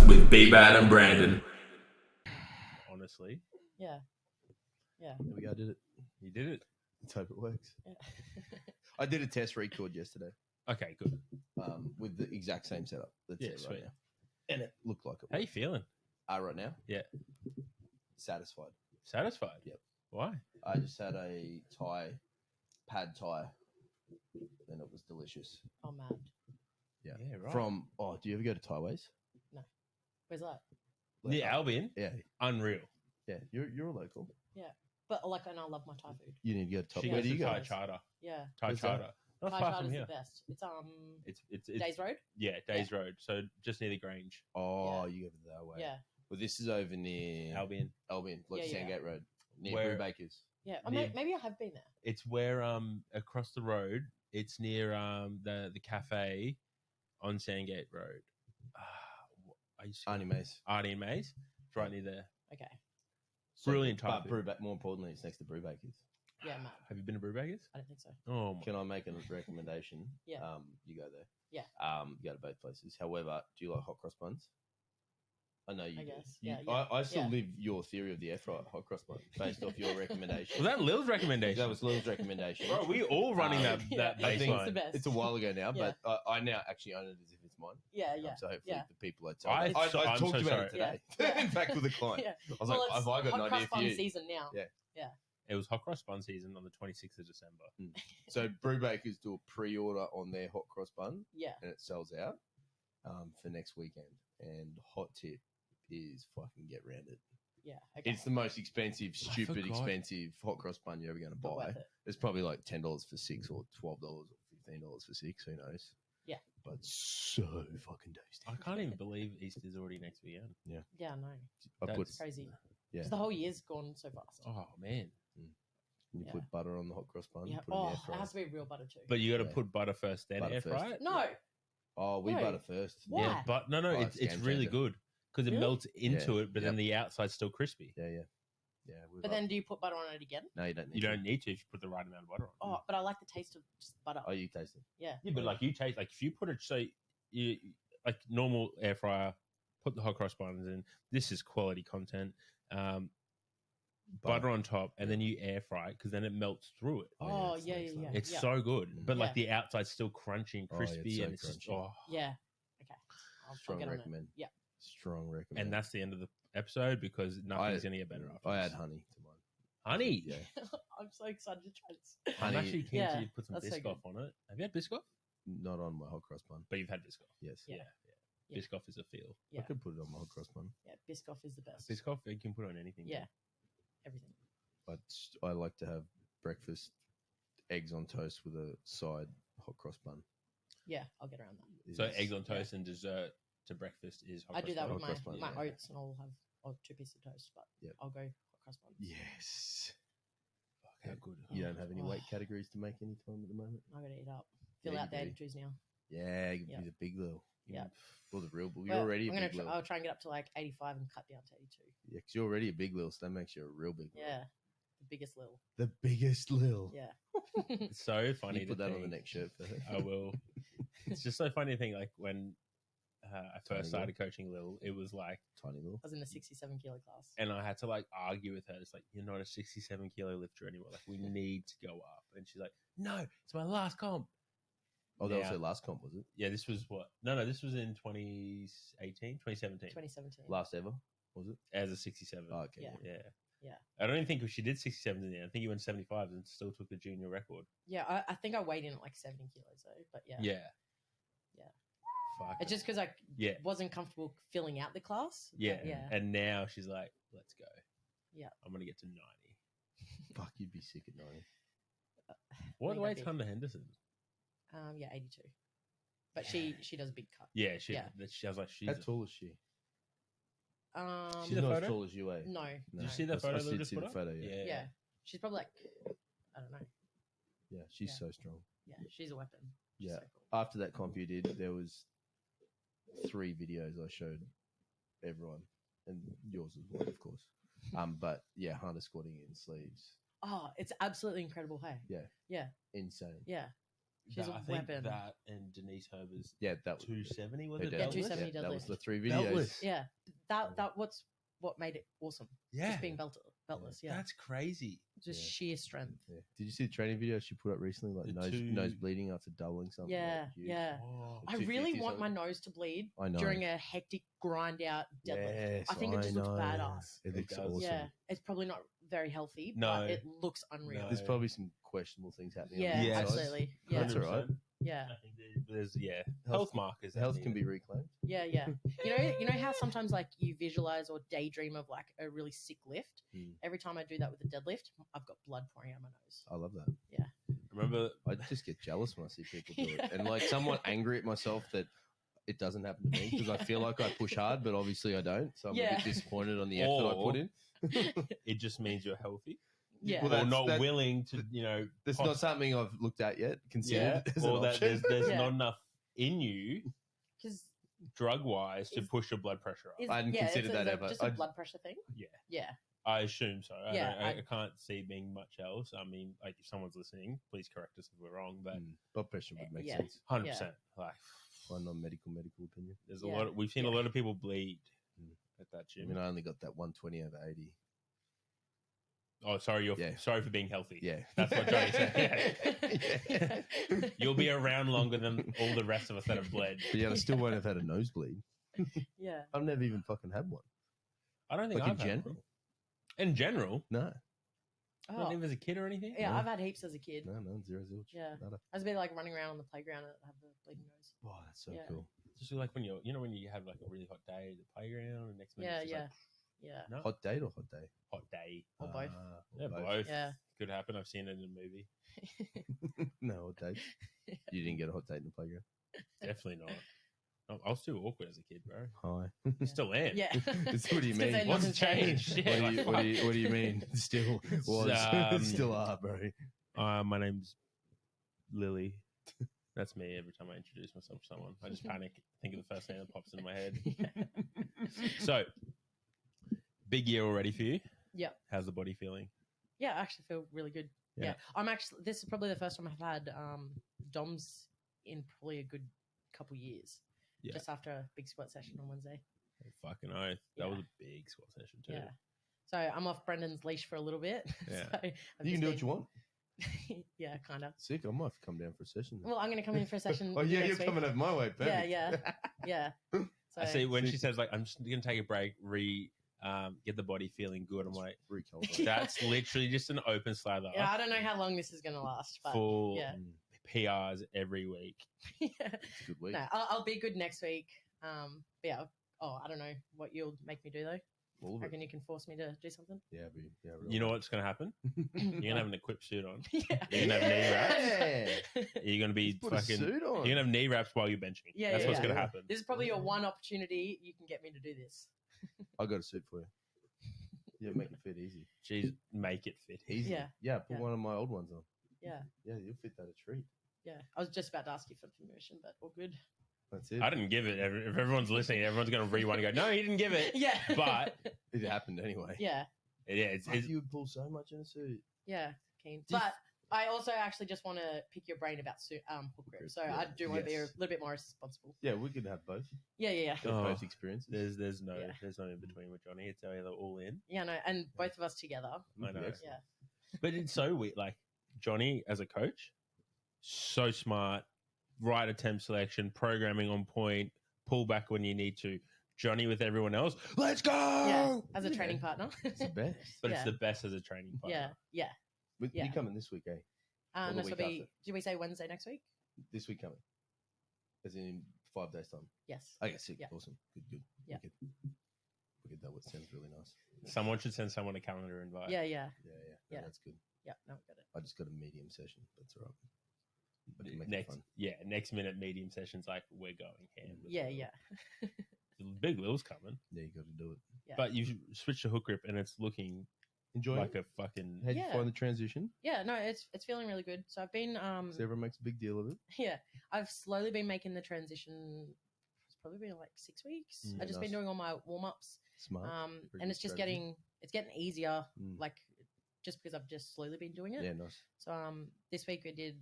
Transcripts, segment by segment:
with B-Bad and Brandon. Honestly. Yeah. There we go. I did it. You did it. Let's hope it works. Yeah. I did a test record yesterday Okay, good. with the exact same setup. That's Yeah, it sweet. right now. And it looked like it How you worked. feeling? Right now? Yeah. Satisfied. Satisfied? Yep. Why? I just had a pad thai, and it was delicious. Oh, mad. Yeah. Yeah, right. Do you ever go to Thaiways? No. Where's that? The Albion? Yeah. Unreal. Yeah. You're a local. But like, and I love my Thai food. You need to go to Thai. She Where goes do you to go? Thai Charter. Yeah. Thai Where's Charter. Not Thai far Chart from is here. the best. It's Days Road. Yeah, Days Road. So just near the Grange. Oh, Yeah. you go that way. Yeah. Well, this is over near Albion. like Yeah, Sandgate Road, near Where- Brewbakers. Yeah. Near- Maybe I have been there. It's where across the road. It's near the cafe on Sandgate Road. I used to Arnie Mace. Arnie and Maze. It's right near there. Okay. Brilliant Thai But food. more importantly, it's next to Brewbakers. Yeah, mad. Have you been to Brewbakers? I don't think so. Oh, my. Can I make a recommendation? Yeah. You go there. Yeah. You go to both places. However, do you like hot cross buns? I know you. I do. guess. You- Yeah. I still Yeah. live your theory of the air fryer hot cross bun based off your recommendation. Was that Lil's recommendation? That was Lil's recommendation. Bro, we all running that Yeah. that I think It's the baseline. best. It's a while ago now, Yeah. but I now actually own it as if it's mine. Yeah. Yeah. So hopefully Yeah. the people I tell. I'm I so talked about sorry. it today. Yeah. In fact, with a client. Yeah. I was like, it's have I got an hot idea cross for bun you? season now. Yeah. It was hot cross bun season on the 26th of December. So Brewbakers do a pre-order on their hot cross bun, Yeah. and it sells out for next weekend. And hot tip is fucking get rounded. Yeah. Okay. It's the most expensive, stupid forgot. expensive hot cross bun you're ever going to But buy. worth it. It's probably like $10 for 6 or $12 or $15 for 6. Who knows? Yeah. But so fucking tasty. I can't even believe Easter's already next weekend. Yeah. No. I put It's crazy. Yeah. 'Cause the whole year's gone so fast. Oh man! you Yeah. put butter on the hot cross bun. Yeah. Put it in the Oh, air it fryer. has to be real butter too. But you got to Yeah. put butter first, then Butter air first. fry it. No. Oh, we No. butter first. Why? Yeah, but no, Oh, it's it's game really changer. good because it Really? melts into it, but then Yep. the outside's still crispy. Yeah. But then do you put butter on it again? no, you don't need. You to. don't need to if you put the right amount of butter on. Oh, but I like the taste of just butter. Oh, you taste it. Yeah. Yeah, but like you taste like if you put it so you like normal air fryer, put the hot cross buns in. This is quality content. Butter on top, and then you air fry it because then it melts through it. Oh, it's yeah, next yeah, level. yeah. It's so good, but like Yeah. the outside's still crunchy and Oh, yeah, it's crispy, so and it's just crunchy. Yeah. Okay. I'll Strong get on it. recommend. Yeah. Strong recommend. and that's the end of the episode because nothing's gonna get better after. I this. add honey to mine. honey. Yeah. I'm so excited to try this. I'm Honey- actually keen Yeah, to put some that's so Biscoff on it. Have you had Biscoff? Not on my hot cross bun. But you've had Biscoff. Yes. Yeah. Yeah. Biscoff is a feel. Yeah. I could put it on my hot cross bun. Yeah, Biscoff is the best. Biscoff, you can put on anything. Yeah. Everything. But I like to have breakfast eggs on toast with a side hot cross bun. Yeah, I'll get around that. So Is- eggs on toast and dessert to breakfast is hot I cross do that bun. with Hot cross bun, my yeah. oats, and I'll have 2 pieces of toast, but Yep. I'll go hot cross bun. Yes. Fuck, how good. You don't have any Oh. weight categories to make any time at the moment? I'm going to eat up. Fill Yeah, out the you do. 82s now. Yeah, you Yep. be the big little. Yep. Well, the real. You're Well, already a I'm big gonna little. I'll try and get up to like 85 and cut down to 82. Yeah, because you're already a big little, so that makes you a real big little. Yeah. The biggest little. The biggest little. Yeah. It's so funny. You put to that on the think- next shirt for her. I will. It's just so funny to think like when I Tiny first started coaching Lil, it was like, Tiny little. I was in the 67 kilo class. and I had to like argue with her. It's like, you're not a 67 kilo lifter anymore. Like, we need to go up. And she's like, no, it's my last comp. Oh, that was Yeah. her last comp, was it? Yeah, this was what? No, this was in 2018, 2017. 2017. Last ever, was it? As a 67. Oh, okay. Yeah. Yeah. Yeah. I don't even think she did 67 in the end. I think he went 75 and still took the junior record. Yeah, I think I weighed in at like 70 kilos though, but yeah. Yeah. Yeah. Fuck. It's just because I Yeah. wasn't comfortable filling out the class. but Yeah. Yeah. And now she's like, let's go. Yeah. I'm going to get to 90. Fuck, you'd be sick at 90. What Maybe weight's I'd be- Hunter Henderson? Yeah, 82. But she does a big cut. Yeah, she. Yeah. She I was like, she's. How tall is she? See She's the not photo? as tall as you, eh? No. Did no. you see that photo? I that we did just see put the up? photo, yeah. Yeah. She's probably like, I don't know. Yeah, she's Yeah. so strong. Yeah, she's a weapon. She's Yeah. so cool. After that comp you did, there was 3 videos I showed everyone, and yours as well, of course. But yeah, Hunter squatting in sleeves, Oh, it's absolutely incredible. Hey. insane. Yeah. She's a I think weapon. that and Denise Herber's Yeah, that was 270 was her it? deadlift. Yeah, Beltless? 270 That was deadlift. the 3 videos. Beltless. Yeah, what's what made it awesome. Yeah. Just being beltless. Yeah, That's crazy. just Yeah. sheer strength. Yeah. Did you see the training video she put up recently? Like The nose bleeding after doubling something. Yeah, like, huge. yeah. Oh, I really 250 want my something. nose to bleed I know. during a hectic grind out deadlift. Yes, I think it just looks know. badass. It looks does. awesome. Yeah, it's probably not very healthy, No. but it looks unreal. No. There's probably some questionable things happening. Yeah, on the Yes. inside. absolutely. Yeah, That's all right. yeah, I think there's health markers. that Health need can it. be reclaimed. yeah, yeah. You know how sometimes like you visualize or daydream of like a really sick lift. Mm. Every time I do that with a deadlift, I've got blood pouring out my nose. I love that. Remember, I just get jealous when I see people do Yeah. it, and like somewhat angry at myself that it doesn't happen to me because I feel like I push hard, but obviously I don't. So I'm a Yeah. bit disappointed on the effort I Or- put in. it just means you're healthy. Yeah, Well, Or that's- not that- willing to, That's not something I've looked at yet. Considered as an or that option. there's Yeah. not enough in you, because drug wise, to Is- push your blood pressure up. I hadn't considered that ever. Just a I- blood pressure thing. Yeah. Yeah, I assume so. Yeah, I can't see being much else. I mean, like if someone's listening, please correct us if we're wrong, but Blood pressure would make Yeah. sense. 100%. Like, My non-medical opinion. there's Yeah. a lot. We've seen a Yeah. lot of people bleed Mm. at that I gym. mean, I only got that 120 over 80. Oh, sorry. Yeah. Sorry for being healthy. Yeah, That's what Johnny said. Yeah. You'll be around longer than all the rest of us that have bled. But yeah, I still won't have had a nosebleed. yeah. I've never even fucking had one. I don't think Like in I've had general. one. In general, No, not Oh, even as a kid or anything. yeah. No. I've had heaps as a kid. no, zero zilch. Yeah. Nada. I was a bit like running around on the playground and have the bleeding nose. Wow, that's so Yeah. cool. Just like when when you have like a really hot day at the playground, and next minute Yeah, it's just yeah, like, yeah. no, Hot date or hot day? hot day. Or both. Ah, Yeah, or both. Yeah. Could happen. I've seen it in a movie. No, hot date. You didn't get a hot date in the playground. Definitely not. I was too awkward as a kid, bro. Hi. Still am. Yeah. It's- what do you It's 'cause mean? they What's nothing's changed? changed. Yeah, What do you mean? Still was. Um, Still are, bro. My name's Lily. That's me every time I introduce myself to someone. I just panic, think of the first name that pops into my head. So, big year already for you. Yep. How's the body feeling? Yeah, I actually feel really good. Yeah. Yeah. I'm actually, this is probably the first time I've had DOMS in probably a good couple years. Yeah. Just after a big squat session on Wednesday. Fucking oath. That Yeah. was a big squat session too. Yeah. So I'm off Brendan's leash for a little bit. Yeah. So I've You can just do what been- you want. Yeah, kind of. Sick. I might have to come down for a session. then. Well, I'm going to come in for a session. Oh yeah, next you're week. coming over my way. Yeah, Perfect. yeah. So I see when Sick. she says like I'm just gonna take a break, get the body feeling good. I'm like, Recalibrate. that's literally just an open slather. yeah, I don't know how long this is going to last, but Full yeah. PRs every week. yeah. It's a good week. No, I'll be good next week. But yeah. Oh, I don't know what you'll make me do though. All of it. Reckon you can force me to do something? Yeah, real You know what's gonna happen? You're gonna have an equipped suit on. Yeah. You're gonna have knee wraps. Yeah. You're gonna be Put a fucking. suit on. You're gonna have knee wraps while you're benching. Yeah, That's yeah, what's yeah. gonna happen. This is probably your one opportunity you can get me to do this. I got a suit for you. Yeah, make it fit easy. Jeez, make it fit. Easy. Yeah. Yeah, put Yeah. one of my old ones on. Yeah. Yeah, you'll fit that a treat. Yeah. I was just about to ask you for permission, but all good. That's it. I didn't give it. If everyone's listening, everyone's gonna rewind and go, "No, he didn't give it." Yeah. But- It happened anyway. yeah. Yeah, it's You would pull so much in a suit. Yeah. Keen. Do you But I also actually just want to pick your brain about hook grip. So Yeah. I do want to be a Yes. little bit more responsible. Yeah, we could have both. Yeah. Got Oh. both experiences. there's no Yeah. in between with Johnny. It's either all in. Yeah, no, and both of us together. I know. Yes. Yeah. But it's so weird. Like Johnny as a coach, so smart, right attempt selection, programming on point, pull back when you need to. Johnny with everyone else, let's go. Yeah. As a training partner. It's the best. But Yeah. it's the best as a training partner. Yeah. Yeah. You coming this week, eh? Or the This will week be, after. did we say Wednesday next week? This week coming. As in 5 days time. Yes. Okay, sick. Yeah. Awesome. Good. Yeah. Wicked. That sounds really nice. Someone should send someone a calendar invite. Yeah. Yeah. Yeah. That's good. Yeah. No, got it. I just got a medium session. That's all right. I can make it Next, fun. next minute medium sessions like we're going ham. with Yeah. Lil. Yeah. Big Lil's coming, Yeah, you got to do it. Yeah. but you switch to hook grip and it's looking Enjoy like it. a fucking. How'd you Yeah. find the transition? Yeah. No, it's feeling really good. So I've been, So everyone makes a big deal of it. yeah, I've slowly been making the transition. It's probably been like 6 weeks. Mm, I've just been nice. doing all my warm ups. Smart. Very And good it's just strategy. getting easier. Mm. Like just because I've just slowly been doing it. Yeah, nice. So this week I did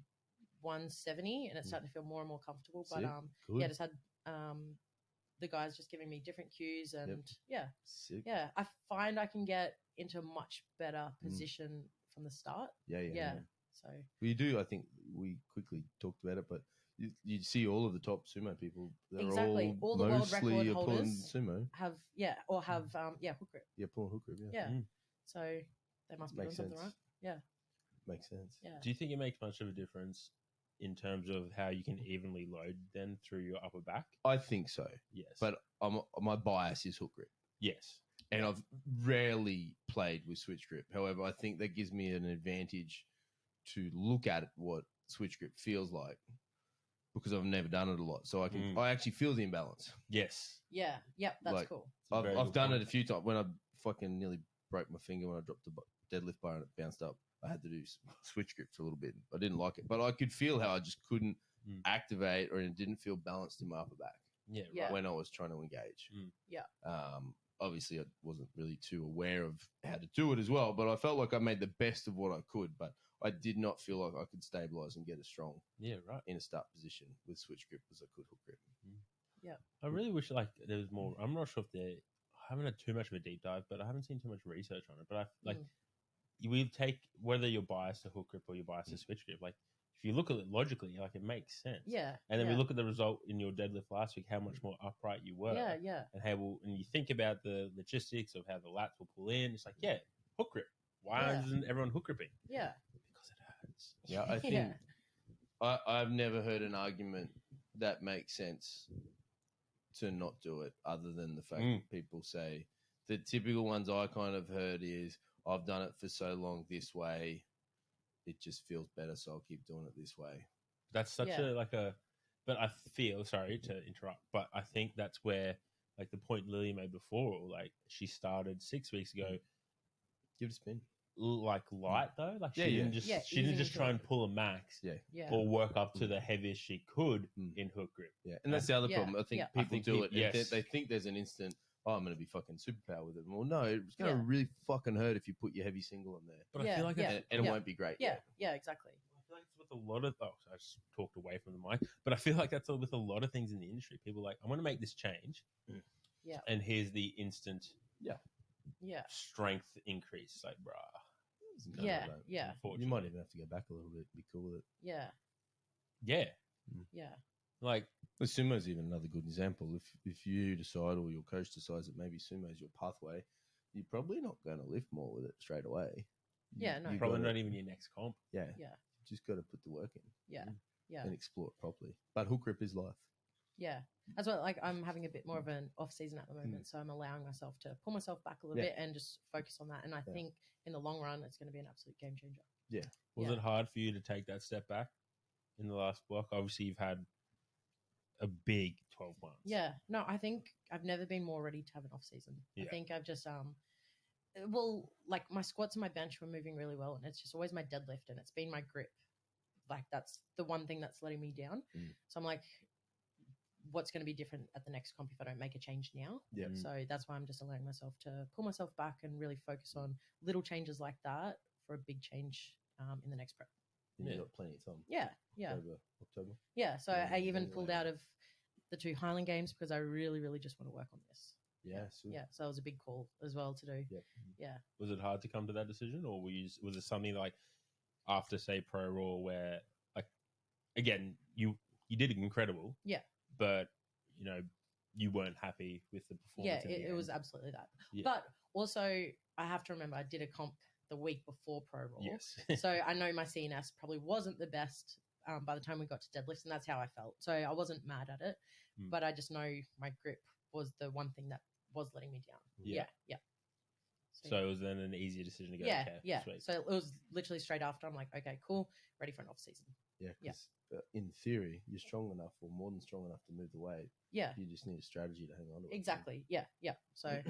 170, and it's starting to feel more and more comfortable. But Sick. Good. yeah, just had the guys just giving me different cues, and Sick. I find I can get into a much better position from the start. Yeah. So Well, you do. I think we quickly talked about it, but you see all of the top sumo people. They're exactly, all the world mostly record are pulling holders sumo. have hook grip. Yeah, pulling hook grip. Yeah. Yeah, so they must be doing Makes something sense. right. Yeah, Makes sense. yeah. Do you think it makes much of a difference in terms of how you can evenly load then through your upper back? I think so, Yes. but my bias is hook grip, yes. and I've rarely played with switch grip. However, I think that gives me an advantage to look at what switch grip feels like because I've never done it a lot. So I actually feel the imbalance. Yes. Yeah, that's Like, cool. I've done it a few times when I fucking nearly broke my finger when I dropped the deadlift bar and it bounced up. I had to do switch grip for a little bit. I didn't like it, but I could feel how I just couldn't activate, or it didn't feel balanced in my upper back. Yeah. When I was trying to engage. Yeah. Obviously, I wasn't really too aware of how to do it as well, but I felt like I made the best of what I could. But I did not feel like I could stabilize and get as strong in a start position with switch grip as I could hook grip. Yeah. I really wish there was more. I'm not sure if I haven't had too much of a deep dive, but I haven't seen too much research on it. But we take whether you're biased to hook grip or you're biased to switch grip. Like if you look at it logically, like it makes sense. Yeah. And then we look at the result in your deadlift last week, how much more upright you were. Yeah. And you think about the logistics of how the lats will pull in. It's like, hook grip. Why isn't everyone hook gripping? Yeah. Because it hurts. Yeah, I think I've never heard an argument that makes sense to not do it, other than the fact that people say the typical ones I kind of heard is, I've done it for so long this way, it just feels better, so I'll keep doing it this way. That's such but I feel, sorry to interrupt, but I think that's where, like the point Lily made before, like she started 6 weeks ago. Give it a spin. Like light though, like she didn't just try and pull a max, or work up to the heaviest she could in hook grip. Yeah, and that's the other problem. I think people do it. Yes. They think there's an instant. Oh, I'm going to be fucking superpower with it. Well, no, it's going to really fucking hurt if you put your heavy single on there. But I feel like and it won't be great. Yeah, exactly. I feel like it's with a lot of. Oh, I just talked away from the mic, but I feel like that's with a lot of things in the industry. People are like, I want to make this change. Yeah. And here's the instant. Yeah. Strength increase, like, bruh. Yeah. You might even have to go back a little bit. Be cool with it. Yeah. Like, the sumo is even another good example. If you decide, or your coach decides that maybe sumo is your pathway, you're probably not going to lift more with it straight away. You probably not even your next comp. Yeah. Just got to put the work in. Yeah. And explore it properly. But hook grip is life. Yeah. That's what, like, I'm having a bit more of an off season at the moment, so I'm allowing myself to pull myself back a little bit and just focus on that. And I think in the long run, it's going to be an absolute game changer. Yeah. Was it hard for you to take that step back in the last block? Obviously, you've had a big 12 months. Yeah. No, I think I've never been more ready to have an off season. I think I've just like my squats and my bench were moving really well, and it's just always my deadlift, and it's been my grip. Like that's the one thing that's letting me down. So I'm like, what's going to be different at the next comp if I don't make a change now? Yeah. So that's why I'm just allowing myself to pull myself back and really focus on little changes like that for a big change in the next prep. You've got plenty of time. Yeah. October. Yeah. So I even pulled out of the 2 Highland games because I really, really just want to work on this. Yeah. So that was a big call as well to do. Yeah. Was it hard to come to that decision, or was it something like after, say, Pro Raw, where, like, again, you did incredible. Yeah. But, you weren't happy with the performance. Yeah, it was absolutely that. Yeah. But also, I have to remember I did a comp the week before Pro Raw. Yes. So I know my CNS probably wasn't the best by the time we got to deadlifts, and that's how I felt. So I wasn't mad at it, but I just know my grip was the one thing that was letting me down. Yeah. So it was then an easier decision to go. Yeah. So it was literally straight after. I'm like, okay, cool, ready for an off season. Yeah. In theory, you're strong enough, or more than strong enough, to move the weight. Yeah. You just need a strategy to hang on to it. Exactly. Yeah. So,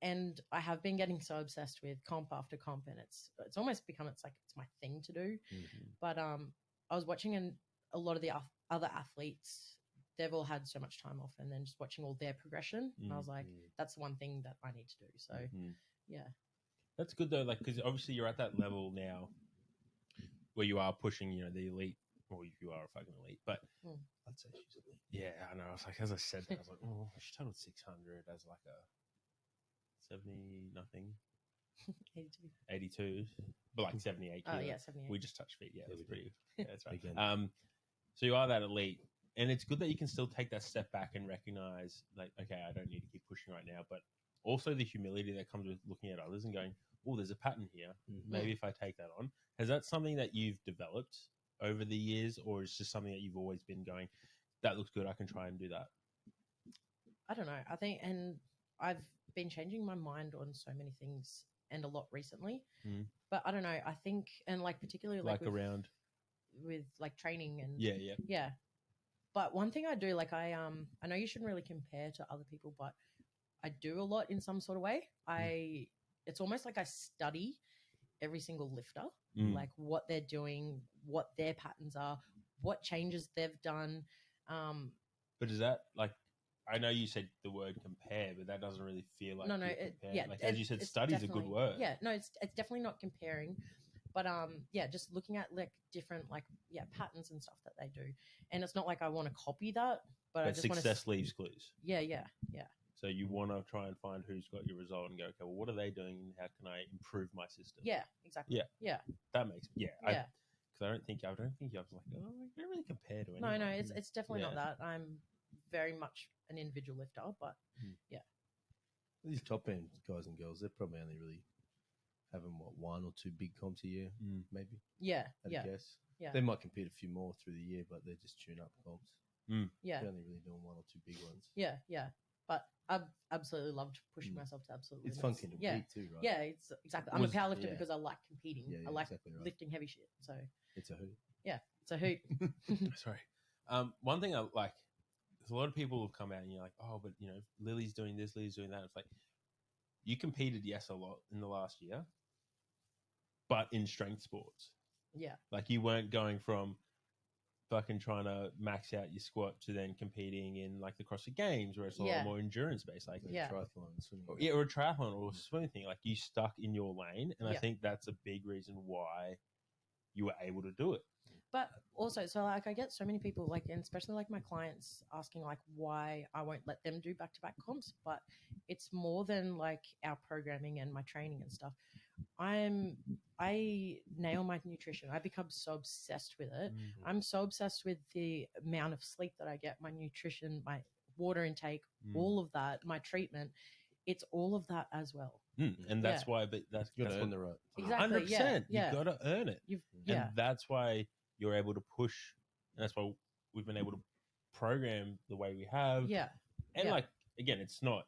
and I have been getting so obsessed with comp after comp, and it's almost become it's my thing to do. But I was watching a lot of the other athletes. They've all had so much time off, and then just watching all their progression, and I was like, that's the one thing that I need to do. So, yeah. That's good though, like, because obviously you're at that level now where you are pushing, the elite well, you are a fucking elite, but I'd say she's elite. yeah, I know. I was like, as I said that, I was like, oh, she totaled 600 as like a 70 nothing, 82, but like 78 Oh kilo. yeah, 78. We just touched feet. Yeah, Yeah, it's we pretty. Yeah, that's right. Again. So you are that elite, and it's good that you can still take that step back and recognize, like, okay, I don't need to keep pushing right now, but also the humility that comes with looking at others and going, oh, there's a pattern here. Maybe if I take that on, has that something that you've developed over the years, or is just something that you've always been going, that looks good, I can try and do that? I don't know. I think, and I've been changing my mind on so many things and a lot recently. But I don't know. I think, and like particularly like around with like training and yeah. But one thing I do, like I know you shouldn't really compare to other people, but I do a lot in some sort of way. It's almost like I study every single lifter, like what they're doing, what their patterns are, what changes they've done. But is that like, I know you said the word compare, but that doesn't really feel like as you said, study is a good word. Yeah, no, it's definitely not comparing, but just looking at like different patterns and stuff that they do, and it's not like I want to copy that, but I just success leaves clues. Yeah. So you want to try and find who's got your result and go, okay, well, what are they doing? And how can I improve my system? Yeah, exactly. Yeah. That makes because I don't think I was like, oh, I don't really compare to anyone. No, it's definitely not that. I'm very much an individual lifter, but these top end guys and girls, they're probably only really having one or two big comps a year, maybe. Yeah, I'd guess. Yeah. They might compete a few more through the year, but they just tune up comps. Yeah. They're only really doing one or two big ones. Yeah. But I've absolutely loved pushing myself to absolutely. It's fun to compete too, right? Yeah, it's exactly. I'm a powerlifter because I like competing. Yeah, I like exactly right. lifting heavy shit. So it's a hoot. Yeah, it's a hoot. Sorry. One thing I like, there's a lot of people have come out and you're like, oh, but Lily's doing this, Lily's doing that. It's like, you competed, yes, a lot in the last year, but in strength sports. Yeah. Like you weren't going from fucking trying to max out your squat to then competing in like the CrossFit Games where it's a lot more endurance based, like a triathlon and swimming. Or a triathlon or a swimming thing. Like you stuck in your lane, and I think that's a big reason why you were able to do it. But also, so like I get so many people like, and especially like my clients asking like why I won't let them do back-to-back comps, but it's more than like our programming and my training and stuff. I nail my nutrition. I become so obsessed with it. I'm so obsessed with the amount of sleep that I get, my nutrition, my water intake, all of that, my treatment. It's all of that as well. And that's why, but that's got to earn the right. Exactly. 100%. You've got to earn it. And that's why you're able to push. And that's why we've been able to program the way we have. Yeah. And like, again, it's not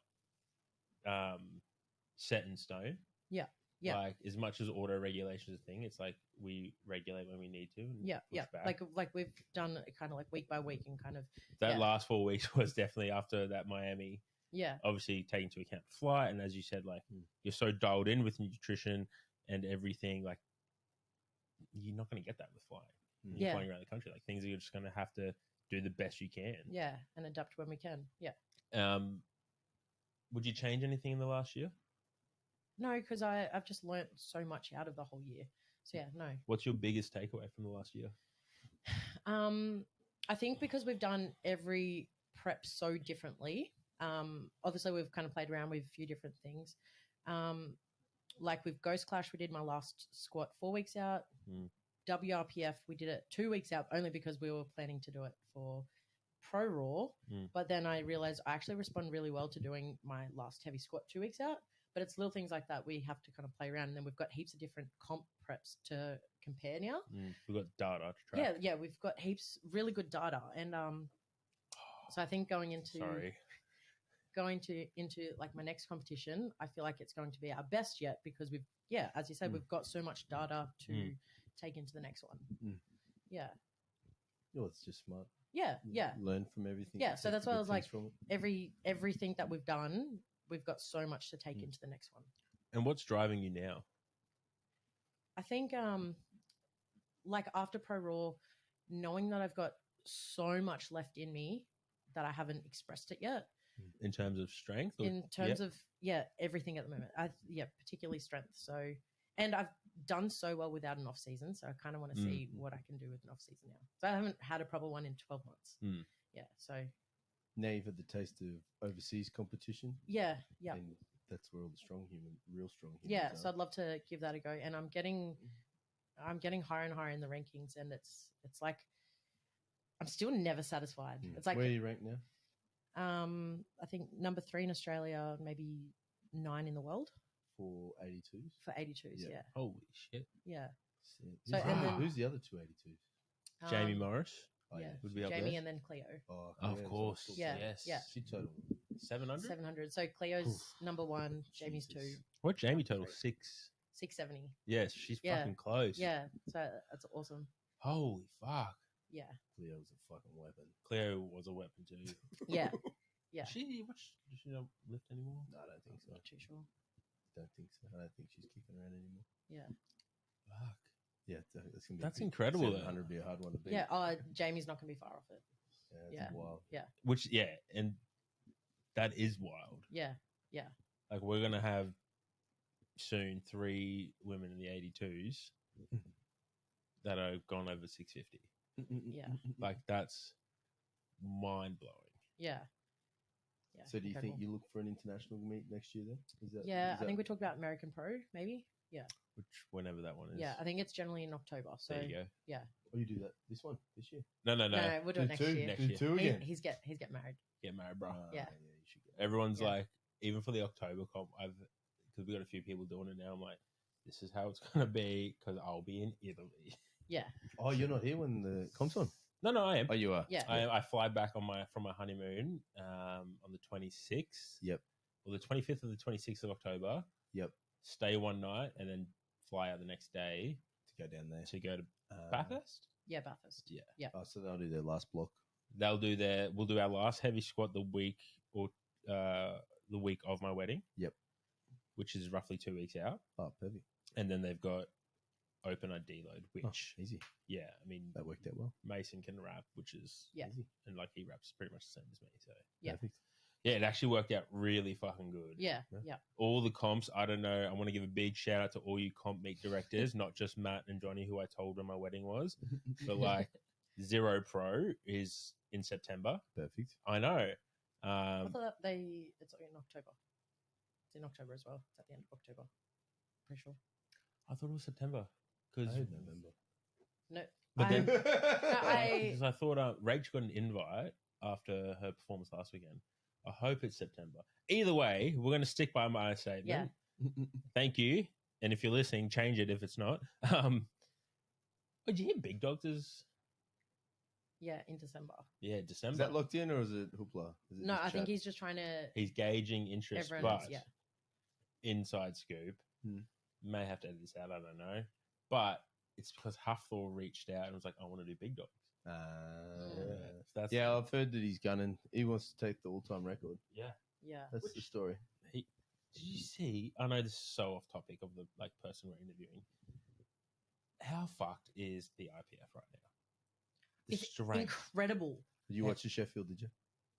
set in stone. Yeah. Like as much as auto regulation is a thing, it's like we regulate when we need to. Back. Like we've done it kind of like week by week and kind of that last 4 weeks was definitely after that Miami. Yeah. Obviously taking into account flight, and as you said, like you're so dialed in with nutrition and everything, like you're not going to get that with flying. You're flying around the country, like things are just going to have to do the best you can. Yeah, and adapt when we can. Yeah. Would you change anything in the last year? No, because I've just learnt so much out of the whole year. So yeah, no. What's your biggest takeaway from the last year? I think because we've done every prep so differently. Obviously we've kind of played around with a few different things. Like with Ghost Clash, we did my last squat 4 weeks out. WRPF, we did it 2 weeks out only because we were planning to do it for Pro Raw. But then I realized I actually respond really well to doing my last heavy squat 2 weeks out. But it's little things like that we have to kind of play around. And then we've got heaps of different comp preps to compare now. We've got data to track. Yeah, we've got heaps really good data. And so I think going into like my next competition, I feel like it's going to be our best yet because we've, as you said, we've got so much data to take into the next one. Yeah. No, it's just smart. Yeah. Learn from everything. Yeah, so that's why I was like, everything that we've done, we've got so much to take into the next one. And what's driving you now? I think like after Pro Raw, knowing that I've got so much left in me that I haven't expressed it yet. In terms of strength? In terms of, everything at the moment. Particularly strength. So, and I've done so well without an off season, so I kind of want to see what I can do with an off season now. So I haven't had a proper one in 12 months. Yeah, so Now you've had the taste of overseas competition. yeah. And that's where all the real strong humans Yeah, are. so I'd love to give that a go, and I'm getting higher and higher in the rankings, and it's like I'm still never satisfied. It's like where are you ranked now? I think number 3 in Australia, maybe 9 in the world For 82s? for 82s. Yeah. Yeah, Holy shit. yeah. So, who's the other 282s? Jamie Morris Oh, yeah, would be up Jamie there. and then Cleo. Oh, Of Cleo's course. also- Yeah, Yes. yeah. She total 700? 700. So Cleo's number 1, Jamie's 2, Jesus. What Jamie total? Three. 6. 670. Yes, she's Yeah. fucking close. Yeah, so that's awesome. Holy fuck. Yeah, Cleo's a fucking weapon. Cleo was a weapon too. yeah. Yeah. Does she not lift anymore? No, I don't think so. Not too sure. Don't think so. I don't think she's kicking around anymore. Yeah. Fuck. Yeah, that's gonna be That's incredible, though. 700 would be a hard one to beat. Yeah, Jamie's not going to be far off it. Yeah, that's Yeah. wild. Which, yeah, and that is wild. Yeah, Like, we're going to have soon 3 women in the 82s that are gone over 650. yeah, Like, that's mind blowing. yeah. Yeah. So do you think incredible. you look for an international meet next year then? Is that, Yeah, is I think we that- talked about American Pro, maybe. Which, whenever that one is. Yeah, I think it's generally in October. So There you go. Oh, you do that this year? No. no, we'll do it next year. Next Do year. two again. He's get married. Get married, bro. Yeah. You should get Everyone's Yeah. like, even for the October comp, because we got a few people doing it now. I'm like, this is how it's gonna be because I'll be in Italy. Yeah, Oh, you're not here when the comp's on? No, I am. Oh, you are? yeah, I fly back from my honeymoon on the 26th. Yep. Well, the 25th or the 26th of October. Yep. Stay one night and then fly out the next day To go down there. to go to Bathurst. yeah. Bathurst. Yeah. Yeah, Oh, so they'll do their last block. We'll do our last heavy squat the week of my wedding. Yep. Which is roughly 2 weeks out. Oh, perfect. And then they've got open deload, which Easy. yeah, I mean That worked out well. Mason can rap, which is Yeah. Easy. and like he raps pretty much the same as me. So Yeah. Perfect. yeah, it actually worked out really fucking good. yeah, Yeah. yeah. All the comps, I don't know. I want to give a big shout out to all you comp meet directors, not just Matt and Johnny, who I told when my wedding was, but like Zero Pro is in September. Perfect. I know. I thought it's in October. It's in October as well. It's at the end of October. Pretty sure. I thought it was September I because heard November. No, But then- I I thought Rach got an invite after her performance last weekend. I hope it's September. Either way, we're going to stick by my statement. Yeah. Thank you. And if you're listening, change it if it's not. Did you hear Big Dogs is in December. December? Is that locked in or is it hoopla? Is it No, just I think chat? he's just trying to. He's gauging interest, Everyone but is, yeah. inside scoop. Hmm. May have to edit this out. I don't know, but it's because Hufflaw reached out and was like, "I want to do Big Dogs." Yeah. So that's Yeah, I've heard that he's gunning. He wants to take the all-time record. yeah. Yeah. That's the story. Did you see? I know this is so off topic of the person we're interviewing. How fucked is the IPF right now? The It's strength. incredible. Did you watch the Sheffield? Did you?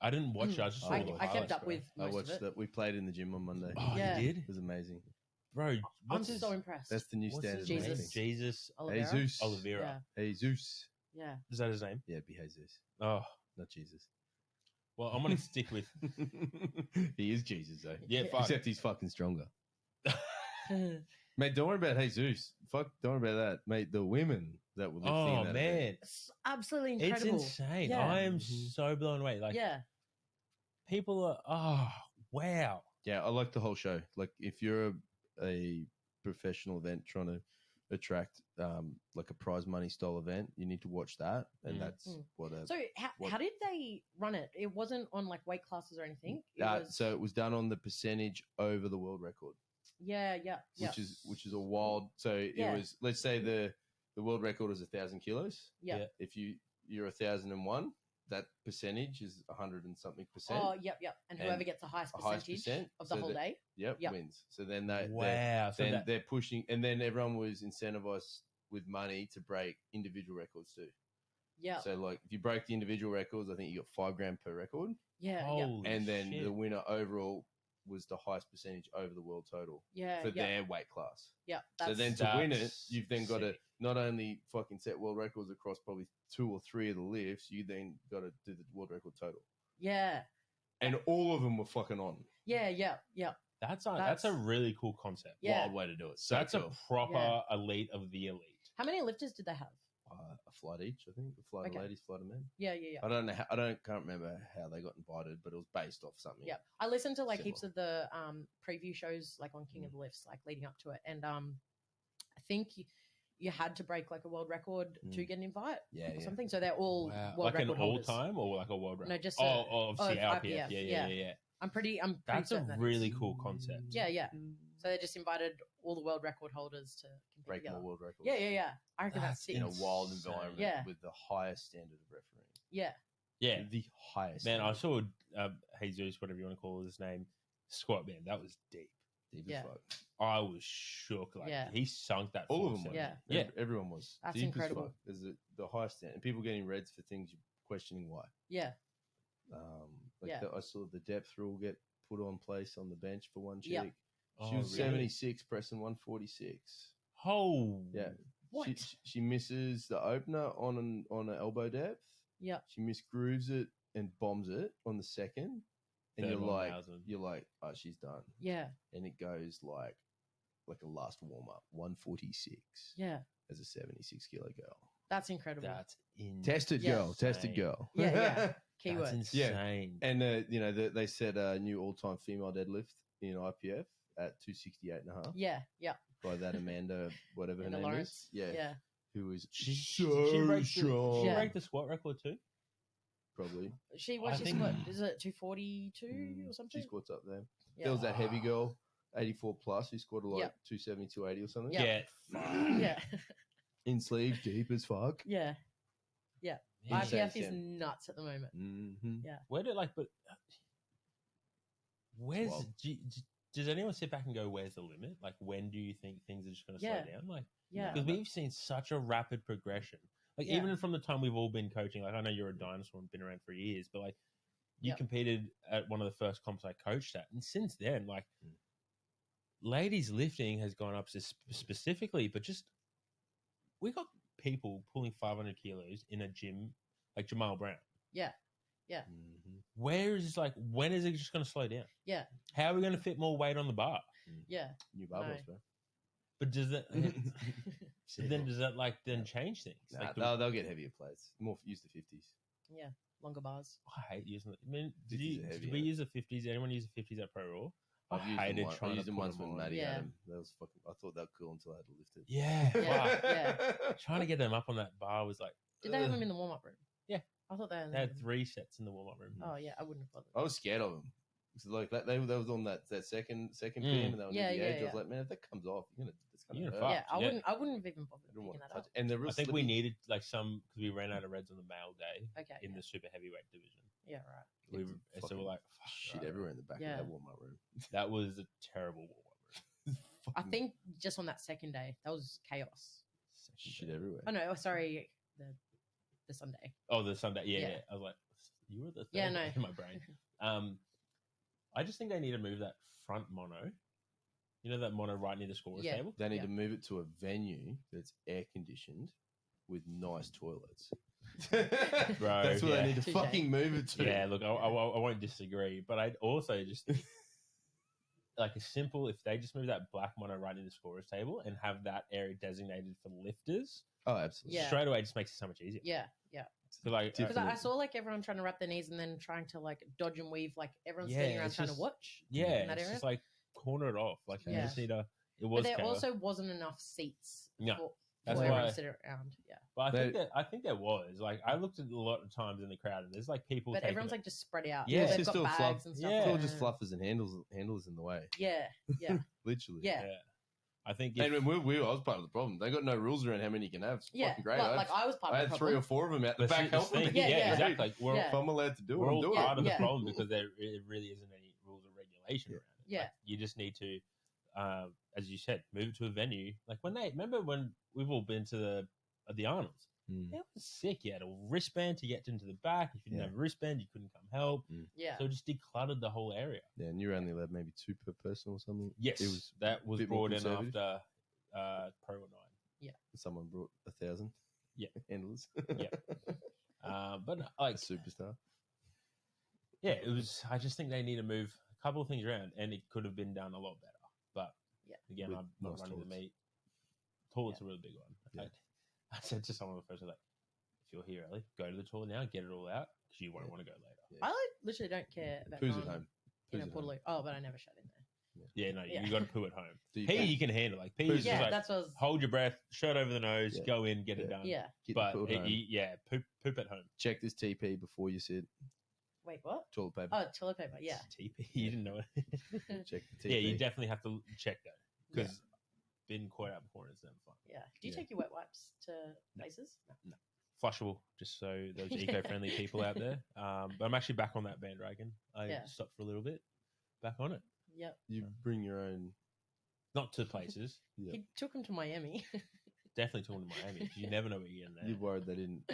I didn't watch it. I just saw I the kept highlights, up bro. with I most watched of it. that. We played in the gym on Monday. Oh, Yeah. you did, It was amazing. bro. I'm What's his, so impressed. That's the new what's standard. his I Jesus. name? think. Jesus Oliveira? Jesus. Oliveira. Jesus. Yeah. Is that his name? Yeah, it'd be Jesus, Oh, not Jesus. well, I'm gonna stick with He is Jesus, though. yeah. Fuck. Except he's fucking stronger. Yeah. Mate, don't worry about Jesus. Fuck, don't worry about that. Mate, the women that were lifting Oh that man, event. It's absolutely it's incredible. insane. Yeah. I am Mhm. so blown away. Like Yeah. people are. Oh wow. Yeah, I like the whole show. Like, if you're a professional event trying to attract like a prize money style event, you need to watch that. And Mm. that's Mm. what a So how did they run it? It wasn't on like weight classes or anything. so it was done on the percentage over the world record, yeah. which is a wild. So Yeah. it was, let's say the world record is 1,000 kilos. Yeah. Yeah. If you're 1,001, that percentage is 100 and something percent. Oh, yep. And whoever And gets the highest the highest percentage percent, of the so whole that- day. Yep, Yep. wins. So then they're Wow. So then that, they're pushing, and then everyone was incentivized with money to break individual records too. Yeah. So like if you break the individual records, I think you got $5 grand per record, Yeah. holy and then shit. the winner overall was the highest percentage over the world total Yeah. for yeah. their weight class. Yeah. So That's, then to win it, That's you've then got to sick. not only fucking set world records across probably 2 or 3 of the lifts, you then got to do the world record total. yeah. And all of them were fucking on. Yeah. That's a That's- really cool concept. Yeah. Wild way to do it. So That's cool. a proper elite of the elite. How many lifters did they have? A flight each, I think. A flight Okay. of ladies, flight of men. Yeah. I don't know. Can't remember how they got invited, but it was based off something. Yeah. I listened to like Similar. heaps of the preview shows like on King of the Lifts, like leading up to it. And I think you had to break like a world record to get an invite Yeah, or something. So they're all world like an record holders. all-time or like a world record? No, just obviously oh, RPF. Yeah. I'm pretty That's a certain that really it's- cool concept. Yeah. So they just invited all the world record holders to compete Break together. more world records. Yeah. I reckon that's sick. In a wild Insane. environment Yeah. with the highest standard of refereeing. Yeah. Yeah. The highest. Man, I standard. saw Jesus, whatever you want to call his name, squat. Man, that was deep. Deep Yeah. as fuck. I was shook. Like Yeah. he sunk that. All of full them were. set. Yeah. Everyone was. That's Deep as incredible. fuck. There's the highest standard. And people getting reds for things you're questioning why. Yeah. Yeah. I saw the depth rule get put on place on the bench for one chick. Yeah. She Oh, was really? 76 pressing 146. Oh, Yeah. What? She misses the opener on an elbow depth. Yeah. She misgrooves it and bombs it on the second. And Third you're one, like, 1000. oh, she's done. Yeah. And it goes like a last warm up, 146 Yeah. as a 76 kilo girl. That's incredible. That's insane. Tested Yeah. girl, tested girl. Yeah. Keyword. That's Yeah. insane. And they set a new all-time female deadlift in IPF at 268.5 Yeah. by that Amanda, whatever her Amanda name Lawrence. is. Yeah, Yeah. who is She so breaks strong. She Yeah. break the squat record too. Probably. She I what she think- squat? Is it 242 or something? She squats up there. Yeah. There was that heavy girl, 84 plus, who squatted like Yep. 270, 280 or something. Yeah. Yeah. In sleeve, deep as fuck. Yeah. Insane IPF is stand. nuts at the moment. Mm-hmm. Where did but where's Wild. does anyone sit back and go, where's the limit? Like, when do you think things are just going to Yeah. slow down? Like, Yeah. because we've seen such a rapid progression. Like, Yeah. even from the time we've all been coaching, like, I know you're a dinosaur and been around for years, but like, you Yep. competed at one of the first comps I coached at. And since then, like, ladies lifting has gone up specifically, but just, we got people pulling 500 kilos in a gym, like Jamal Brown. Yeah. Mm-hmm. Where is this, like, when is it just going to slow down? Yeah. How are we going to fit more weight on the bar? Yeah. New barbells, bro. But does that, then does that like then change things? Nah, Like, they'll get heavier plates. More use the 50s. Yeah. Longer bars. I hate using it. I mean, 50s are heavy, did we yeah. use the 50s? Anyone use the 50s at Pro Raw? I I've used hated them, trying I've used to them put once them with on. Maddie Yeah. Adam. That was fucking. I thought that was cool until I had to lift it. Yeah, Yeah. fuck. Yeah. Trying to get them up on that bar was like. Did they have ugh. them in the warm up room? Yeah. I thought they had They had 3 sets in the warm up room. Oh yeah, I wouldn't have bothered. I was scared of them. So like they was on that second pin, and they were Yeah, near the yeah, edge. I was yeah. like, man, if that comes off, it's You're gonna gonna hurt. fuck. Yeah, Yeah. I wouldn't have even bothered I don't picking want that to touch up. it. And they're real I think we slippy. needed like some because we ran out of reds on the male day Okay. in yeah. the super heavyweight division. Yeah, right. We It's were, so fucking we're like, fuck, shit right. everywhere in the back Yeah. of that warm-up room. That was a terrible warm up room. I think just on that second day, that was chaos. Shit everywhere. Oh no, sorry, the Sunday. Oh, the Sunday. Yeah, Yeah. yeah. I was like, you were the third Yeah, no. in my brain. I just think they need to move that front mono. You know that mono right near the scorer's Yeah. table? They need Yeah. to move it to a venue that's air conditioned with nice toilets. That's where yeah. they need to Touche. fucking move it to. Yeah, look, I won't disagree, but I'd also just like a simple if they just move that black mono right near the scorer's table and have that area designated for lifters, Oh, absolutely. Yeah. straight away just makes it so much easier. Yeah. So like, Because I Definitely. saw like everyone trying to wrap their knees and then trying to like dodge and weave, like everyone's Yeah, standing around it's trying just- to watch. yeah, in that it's area. just like corner it off. Like you Yeah. just need a. It But was there chaos. also wasn't enough seats No, for that's everyone why- to sit around. Yeah. But They- I think there was like I looked at a lot of times in the crowd and there's like people. But taking everyone's it- like just spread out. Yeah, They've it's got just all bags fluff. and stuff. Yeah. It's all like just that. fluffers and handlers in the way. Yeah. Yeah. Literally. Yeah. yeah. I think And if, when I was part of the problem. They got no rules around how many you can have. It's Yeah. fucking great. Like I was part I of the had problem. 3 or 4 of them out the but back see, the helping me. thing- Yeah, yeah, yeah. exactly. Like we're Yeah. If I'm allowed to do it, we're I'm all doing part it. of the Yeah. problem because there really isn't any rules or regulation around it. Yeah. Like, you just need to, as you said, move it to a venue. Like when they remember when we've all been to the Arnold's. It was sick. You had a wristband to get into the back. If you didn't have a wristband, you couldn't come help. Yeah. So it just decluttered the whole area. Yeah, and you're only allowed maybe 2 per person or something. Yes, that was bit more brought in conservative. after Pro 9. Someone brought 1,000. Yeah. Handlers. Yeah. But like a superstar. Yeah, it was. I just think they need to move a couple of things around, and it could have been done a lot better. But again, With I'm not nice running the toilets. meet. Toilet's a really big one. Yeah. I said to someone the first day, like, if you're here early, go to the toilet now, get it all out, because you won't want to go later. I literally don't care about Poo's going at home. in Poo's a at home. portaloo. Oh, but I never shut in there. Yeah, no, you got to poo at home. Do you Pee, pee? you can handle. Like pee, Poo's is Yeah, just like that's what I was. hold your breath, shirt over the nose, Yeah. go in, get it Yeah. done. Yeah. Get But the poo at home. poop at home. Check this TP before you sit. Wait, what? Toilet paper. Oh, toilet paper. Yeah. TP, you didn't know it. Check the TP. Yeah, you definitely have to check though, because been caught out before and it's never fun. Yeah. Do you Yeah. take your wet wipes to places? No. Flushable, just so those eco-friendly people out there. But I'm actually back on that bandwagon. I stopped for a little bit, back on it. Yep. You bring your own. Not to places. Yeah. He took him to Miami. Definitely talking to Miami. 'Cause you never know what you're getting there. You're worried they didn't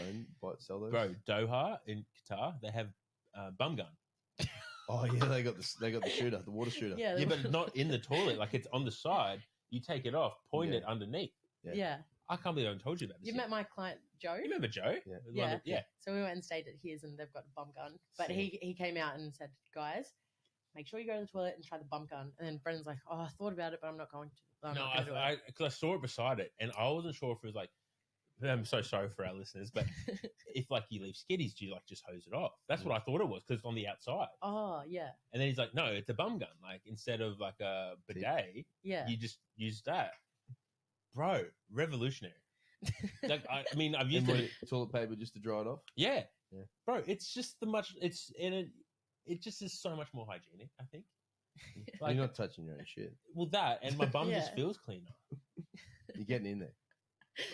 sell those? Bro, Doha in Qatar, they have bum gun. Oh yeah, they got the shooter, the water shooter. Yeah. Yeah, but not in the toilet. Like it's on the side. You take it off, point it underneath. Yeah. I can't believe I haven't told you about this. You met my client Joe. You remember Joe? Yeah. Yeah. Yeah. So we went and stayed at his, and they've got a bum gun. But he came out and said, "Guys, make sure you go to the toilet and try the bump gun." And then Brendan's like, "Oh, I thought about it, but I'm not going to." I'm not gonna do it." because I saw it beside it, and I wasn't sure if it was like. I'm so sorry for our listeners, but if like you leave skitties, do you like just hose it off? That's what I thought it was because it's on the outside. Oh yeah, And then he's like, "No, it's a bum gun. Like instead of like a bidet, yeah. you just use that." Bro, revolutionary. Like I mean, I've used And it. toilet paper just to dry it off. Yeah, Yeah. bro, it's just it just is so much more hygienic. I think. Like, You're not touching your own shit. well, that and my bum just Yeah. feels cleaner. You're getting in there.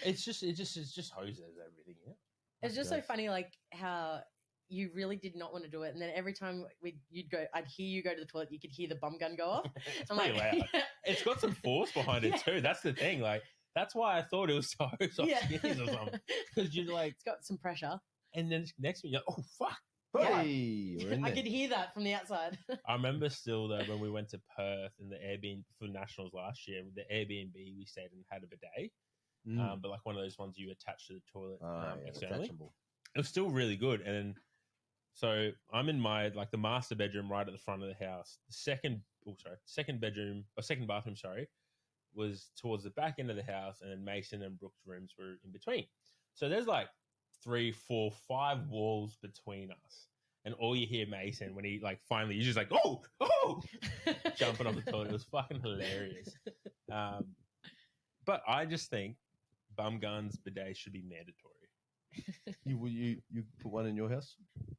It's just hoses everything. Yeah. It's just so Okay. funny, like how you really did not want to do it, and then every time I'd hear you go to the toilet, you could hear the bum gun go off. It's I'm pretty like, loud. It's got some force behind it too. That's the thing. Like that's why I thought it was so soft Yeah. skitties or something. Because you're like, It's got some pressure. and then next minute you're like, oh fuck. Yeah. Hey, we're in I there. could hear that from the outside. I remember still though when we went to Perth in the Airbnb for Nationals last year, the Airbnb we stayed in had a bidet, but like one of those ones you attach to the toilet externally. Attachable. It was still really good. And then, so I'm in my like the master bedroom right at the front of the house. The second bathroom, was towards the back end of the house, and then Mason and Brooke's rooms were in between. So there's like 3, 4, 5 walls between us. And all you hear Mason when he like finally, he's just like, oh, jumping off the toilet. It was fucking hilarious. But I just think bum guns, bidets should be mandatory. You put one in your house?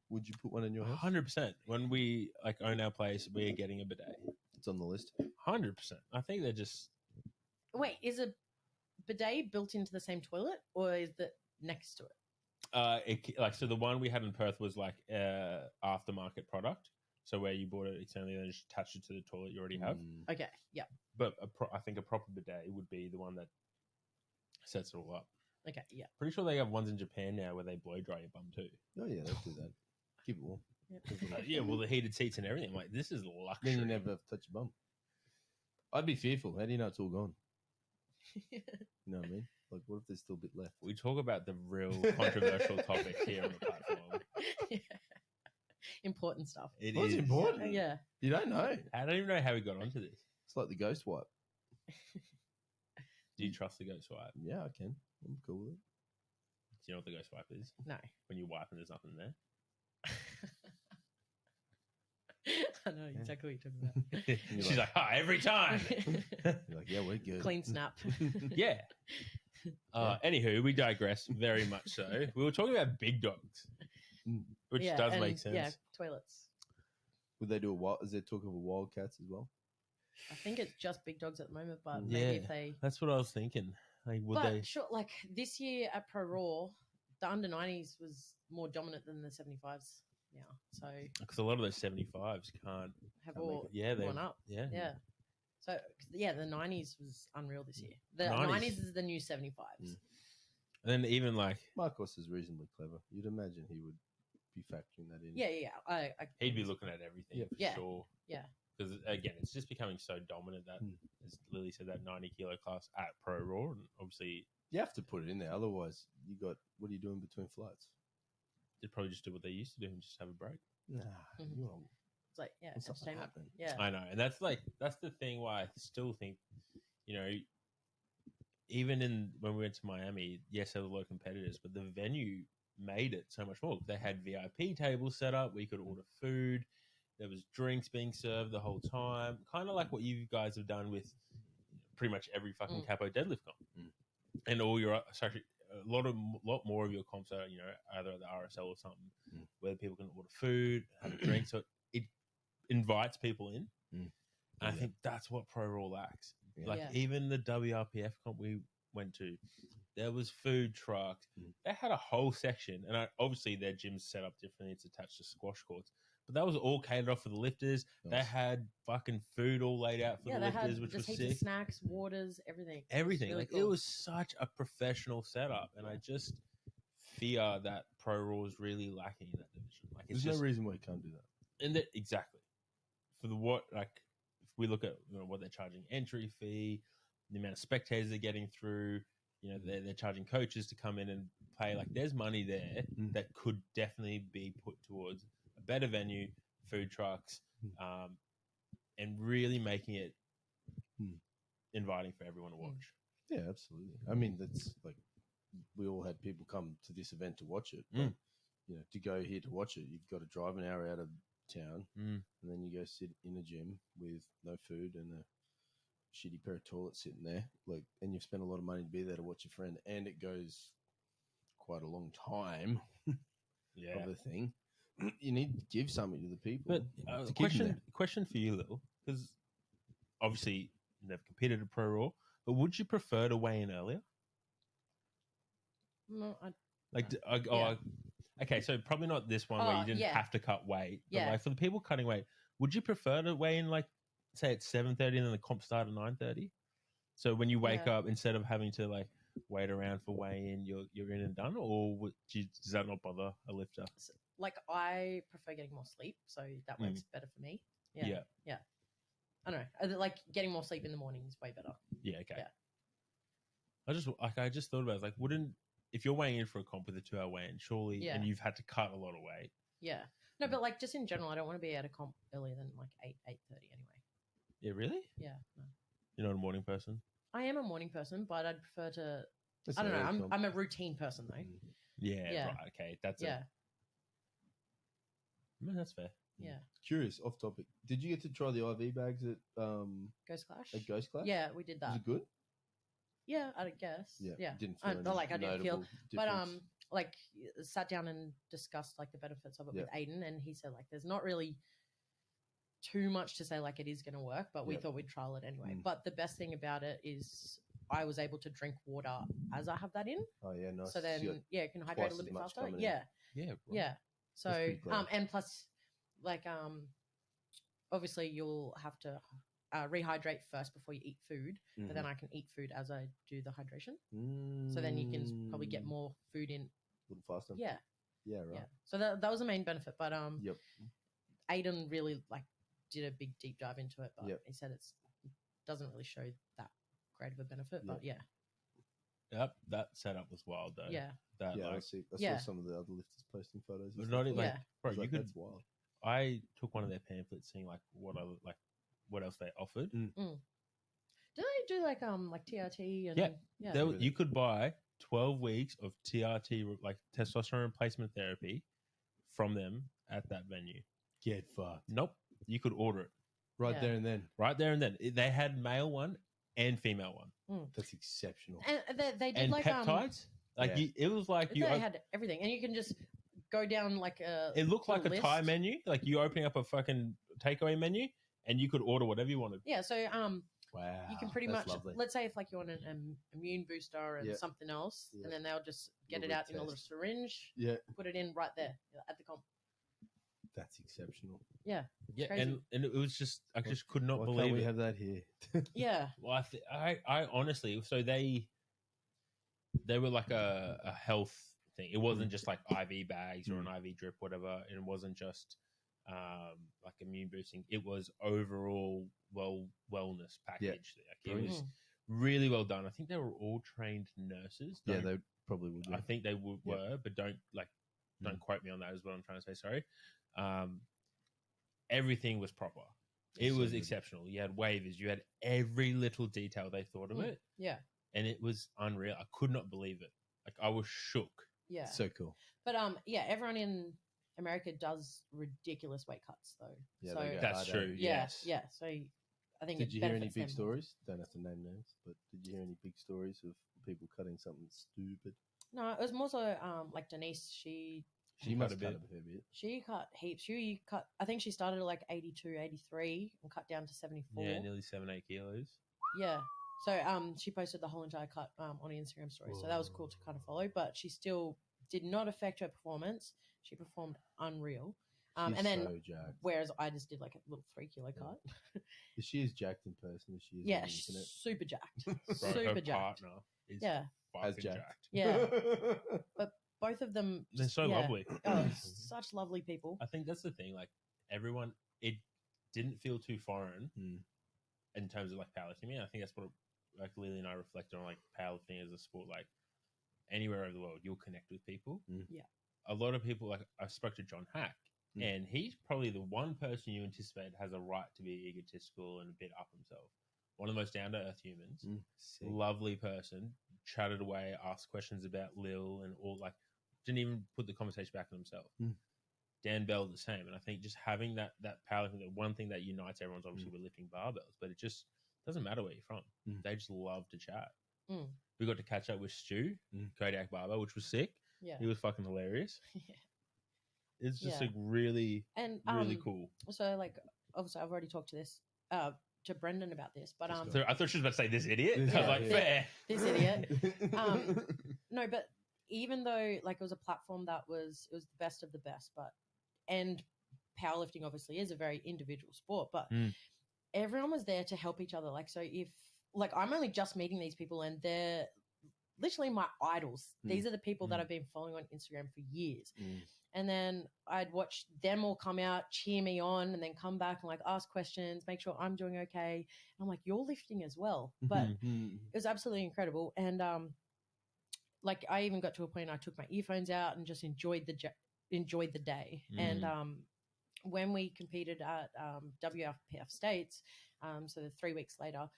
Would you put one in your house? 100%. When we like own our place, we're getting a bidet. It's on the list. 100%. I think they're just Wait, is a bidet built into the same toilet, or is it next to it? so the one we had in Perth was like aftermarket product. So where you bought it externally and then just attached it to the toilet you already have. Okay, yeah. But I think a proper bidet would be the one that sets it all up. Okay, yeah. Pretty sure they have ones in Japan now where they blow dry your bum too. Oh yeah, let's do that. Keep it warm. Yeah, well the heated seats and everything. I'm like, this is luxury. Then you never have to touch your bum. I'd be fearful. How do you know it's all gone? You know what I mean? Like, what if there's still a bit left? We talk about the real controversial topics here on the platform. Yeah. Important stuff. What's important? Yeah. You don't know. I don't even know how we got onto this. It's like the ghost wipe. Do you trust the ghost wipe? Yeah, I can. I'm cool with it. Do you know what the ghost wipe is? No. When you wipe and there's nothing there. I know exactly what you're talking about. She's like, every time. You're like, yeah, we're good. Clean snap. Yeah. Anywho, we digress very much so. We were talking about big dogs, which Yeah, does and, make sense. Yeah, toilets. Would they do a wild? Is there talk of a wildcats as well? I think it's just big dogs at the moment, but Yeah. maybe if they. That's what I was thinking. Like, would But they? sure, like this year at Pro Raw, the under 90s was more dominant than the 75s now. So Because a lot of those 75s can't. have Can't make all it. Yeah, they. gone up. Yeah. Yeah. So yeah, the 90s was unreal this year. The 90s. 90s is the new 75s. And then even like Marcos is reasonably clever. You'd imagine he would be factoring that in. Yeah. I he'd be looking at everything for Yeah. sure. Yeah. Because again, it's just becoming so dominant that, as Lily said, that 90-kilo class at Pro Raw, and obviously You have to put it in there. Otherwise, what are you doing between flights? they'd probably just do what they used to do and just have a break. Nah, Mhm. you want It's like something entertainment. happen. Yeah. I know, and that's the thing why I still think, even when we went to Miami, yes, there were a lot of competitors, but the venue made it so much more. They had VIP tables set up where you could order food. There was drinks being served the whole time, kind of like what you guys have done with pretty much every fucking capo deadlift comp, and all your sorry, a lot more of your comps are either at the RSL or something where people can order food, have a drink, so it invites people in. And I think that's what Pro Raw lacks. Yeah. Like even the WRPF comp we went to, there was food trucks. They had a whole section, and obviously their gym's set up differently. It's attached to squash courts, but that was all catered off for the lifters. Nice. They had fucking food all laid out for the lifters, which was heaps sick. of snacks, waters, everything. Everything. Really Like cool. it was such a professional setup, and I just fear that Pro Raw is really lacking in that division. Like it's There's no reason why you can't do that. and exactly for if we look at what they're charging entry fee, the amount of spectators they're getting through, they're charging coaches to come in and play. Like there's money there that could definitely be put towards a better venue, food trucks, and really making it inviting for everyone to watch. Yeah, absolutely. I mean, that's like we all had people come to this event to watch it. But, to go here to watch it, you've got to drive an hour out of town, and then you go sit in a gym with no food and a shitty pair of toilets sitting there, and you've spent a lot of money to be there to watch your friend, and it goes quite a long time. Of a thing. You need to give something to the people. But question for you, Lil, because obviously they've competed at Pro Raw, but would you prefer to weigh in earlier? No, okay, so probably not this one where you didn't have to cut weight. But like for the people cutting weight, would you prefer to weigh in say at 7:30 and then the comp start at 9:30? So when you wake up, instead of having to wait around for weigh in, you're in and done, or does that not bother a lifter? I prefer getting more sleep, so that works better for me. Yeah. I don't know. Like getting more sleep in the morning is way better. Yeah. Okay. Yeah. I just thought about it. Wouldn't, if you're weighing in for a comp with a 2-hour weigh-in, surely, and you've had to cut a lot of weight. Yeah. No, but just in general, I don't want to be at a comp earlier than 8:30 anyway. Yeah, really? Yeah. No. You're not a morning person? I am a morning person, but I'd prefer to. I don't know. I'm a routine person though. Yeah. Right. Okay. That's Man, that's fair. Yeah. Curious, off topic. Did you get to try the IV bags at Ghost Clash? At Ghost Clash? Yeah, we did that. Was it good? Yeah, I guess. Yeah. Didn't feel I didn't feel, difference. but sat down and discussed the benefits of it with Aiden, and he said there's not really too much to say it is going to work, but we thought we'd trial it anyway. But the best thing about it is I was able to drink water as I have that in. Oh yeah, nice. So then it can hydrate a little bit faster. Yeah. Yeah. Right. Yeah. So and plus obviously you'll have to rehydrate first before you eat food, but then I can eat food as I do the hydration. So then you can probably get more food in a little faster. Yeah. Yeah, right. Yeah. So that was the main benefit, but Aiden really did a big deep dive into it, but he said it doesn't really show that great of a benefit, but Yep, that setup was wild though. Yeah. I saw some of the other lifters posting photos. But not even bro, you could. That's wild. I took one of their pamphlets seeing what else they offered. Do they do TRT and you could buy 12 weeks of TRT testosterone replacement therapy from them at that venue. Get fucked. Nope, you could order it right there and then. Right there and then. They had male one and female one. That's exceptional. And they did and peptides. It was they had everything, and you can just go down it looked like a Thai menu, you opening up a fucking takeaway menu, and you could order whatever you wanted. Yeah, so wow, you can pretty much lovely. Let's say if you want an immune booster and something else, and then they'll just get it out in a little syringe, put it in right there at the comp. That's exceptional. Yeah, and it was just I just could not believe we have that here. Well, I honestly, so they they were like a health thing. It wasn't just like IV bags or an IV drip, whatever. And it wasn't just like immune boosting. It was overall wellness package. Yeah. Like, it was really well done. I think they were all trained nurses. Yeah, they probably would. I think they were, but don't quote me on that. Is what I'm trying to say. Sorry. Everything was proper. It was exceptional. You had waivers. You had every little detail they thought of it. Yeah. And it was unreal. I could not believe it. Like, I was shook. Yeah. So cool. But yeah, everyone in America does ridiculous weight cuts though. Yeah, so, that's true. Yeah, Yes. yeah. So I think did you hear any benefits big them. stories? Don't have to name names, but did you hear any big stories of people cutting something stupid? No, it was more so like Denise. She must cut cut a a fair bit. She cut heaps. She cut, I think she started at like 82, 83 and cut down to 74. Yeah, nearly 7-8 kilos. Yeah. So she posted the whole entire cut on her Instagram story. So that was cool to kind of follow, but she still did not affect her performance. She performed unreal. She's and then, so jacked. whereas I just did like a little 3 kilo cut. Is she as jacked in person as she is Yeah, on the she's internet? super jacked. Bro, super her jacked. partner is Yeah. fucking As jacked. jacked. Yeah. But both of them. They're so yeah. lovely. Oh, such lovely people. I think that's the thing. Like, everyone, it didn't feel too foreign in terms of like powerlifting. I think that's what like Lily and I reflected on, like powerlifting as a sport. Like, anywhere over the world, you'll connect with people. Yeah. A lot of people, like I spoke to John Hack, and he's probably the one person you anticipate has a right to be egotistical and a bit up himself. One of the most down to earth humans. Sick. Lovely person. Chatted away, asked questions about Lil, and all, like, didn't even put the conversation back on himself. Dan Bell the same. And I think just having that powerlifting, the one thing that unites everyone's obviously we're lifting barbells, but it just doesn't matter where you're from. They just love to chat. We got to catch up with Stu, Kodiak Barber, which was sick. Yeah. He was fucking hilarious. Yeah. It's just Yeah. like really, And really cool. So like, obviously, I've already talked to to Brendan about this, but I thought she was about to say this idiot. I was like, Yeah. fair. this idiot. No, but even though like it was a platform that it was the best of the best, and powerlifting obviously is a very individual sport, but everyone was there to help each other. Like, so if like I'm only just meeting these people and they're literally my idols. These are the people that I've been following on Instagram for years. And then I'd watch them all come out, cheer me on, and then come back and like ask questions, make sure I'm doing okay. And I'm like, you're lifting as well. But it was absolutely incredible. And like I even got to a point I took my earphones out and just enjoyed the day. And when we competed at WFPF States, so the 3 weeks later,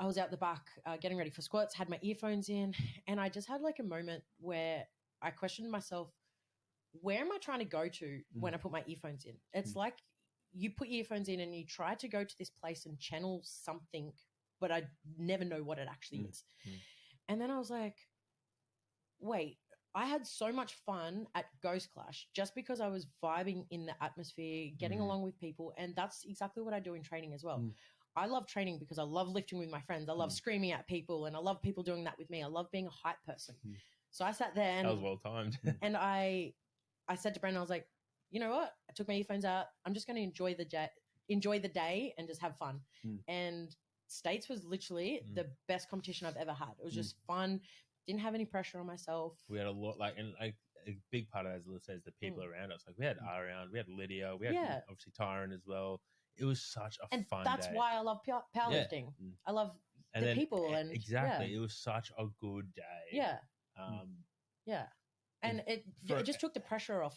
I was out the back getting ready for squats, had my earphones in, and I just had like a moment where I questioned myself, where am I trying to go to when I put my earphones in? It's like you put your earphones in and you try to go to this place and channel something, but I never know what it actually is. And then I was like, wait, I had so much fun at Ghost Clash just because I was vibing in the atmosphere, getting along with people. And that's exactly what I do in training as well. I love training because I love lifting with my friends. I love screaming at people and I love people doing that with me. I love being a hype person. So I sat there and that was well timed. And I said to Brendan, I was like, you know what? I took my earphones out. I'm just going to enjoy the day and just have fun. And States was literally the best competition I've ever had. It was just fun. Didn't have any pressure on myself. We had a lot, like, and like a big part of it, as Liz says, the people around us. Like, we had Ariane, we had Lydia, we had obviously Tyron as well. It was such a fun that's day. why I love powerlifting. I love the people and exactly. It was such a good day. Yeah. And it just took the pressure off.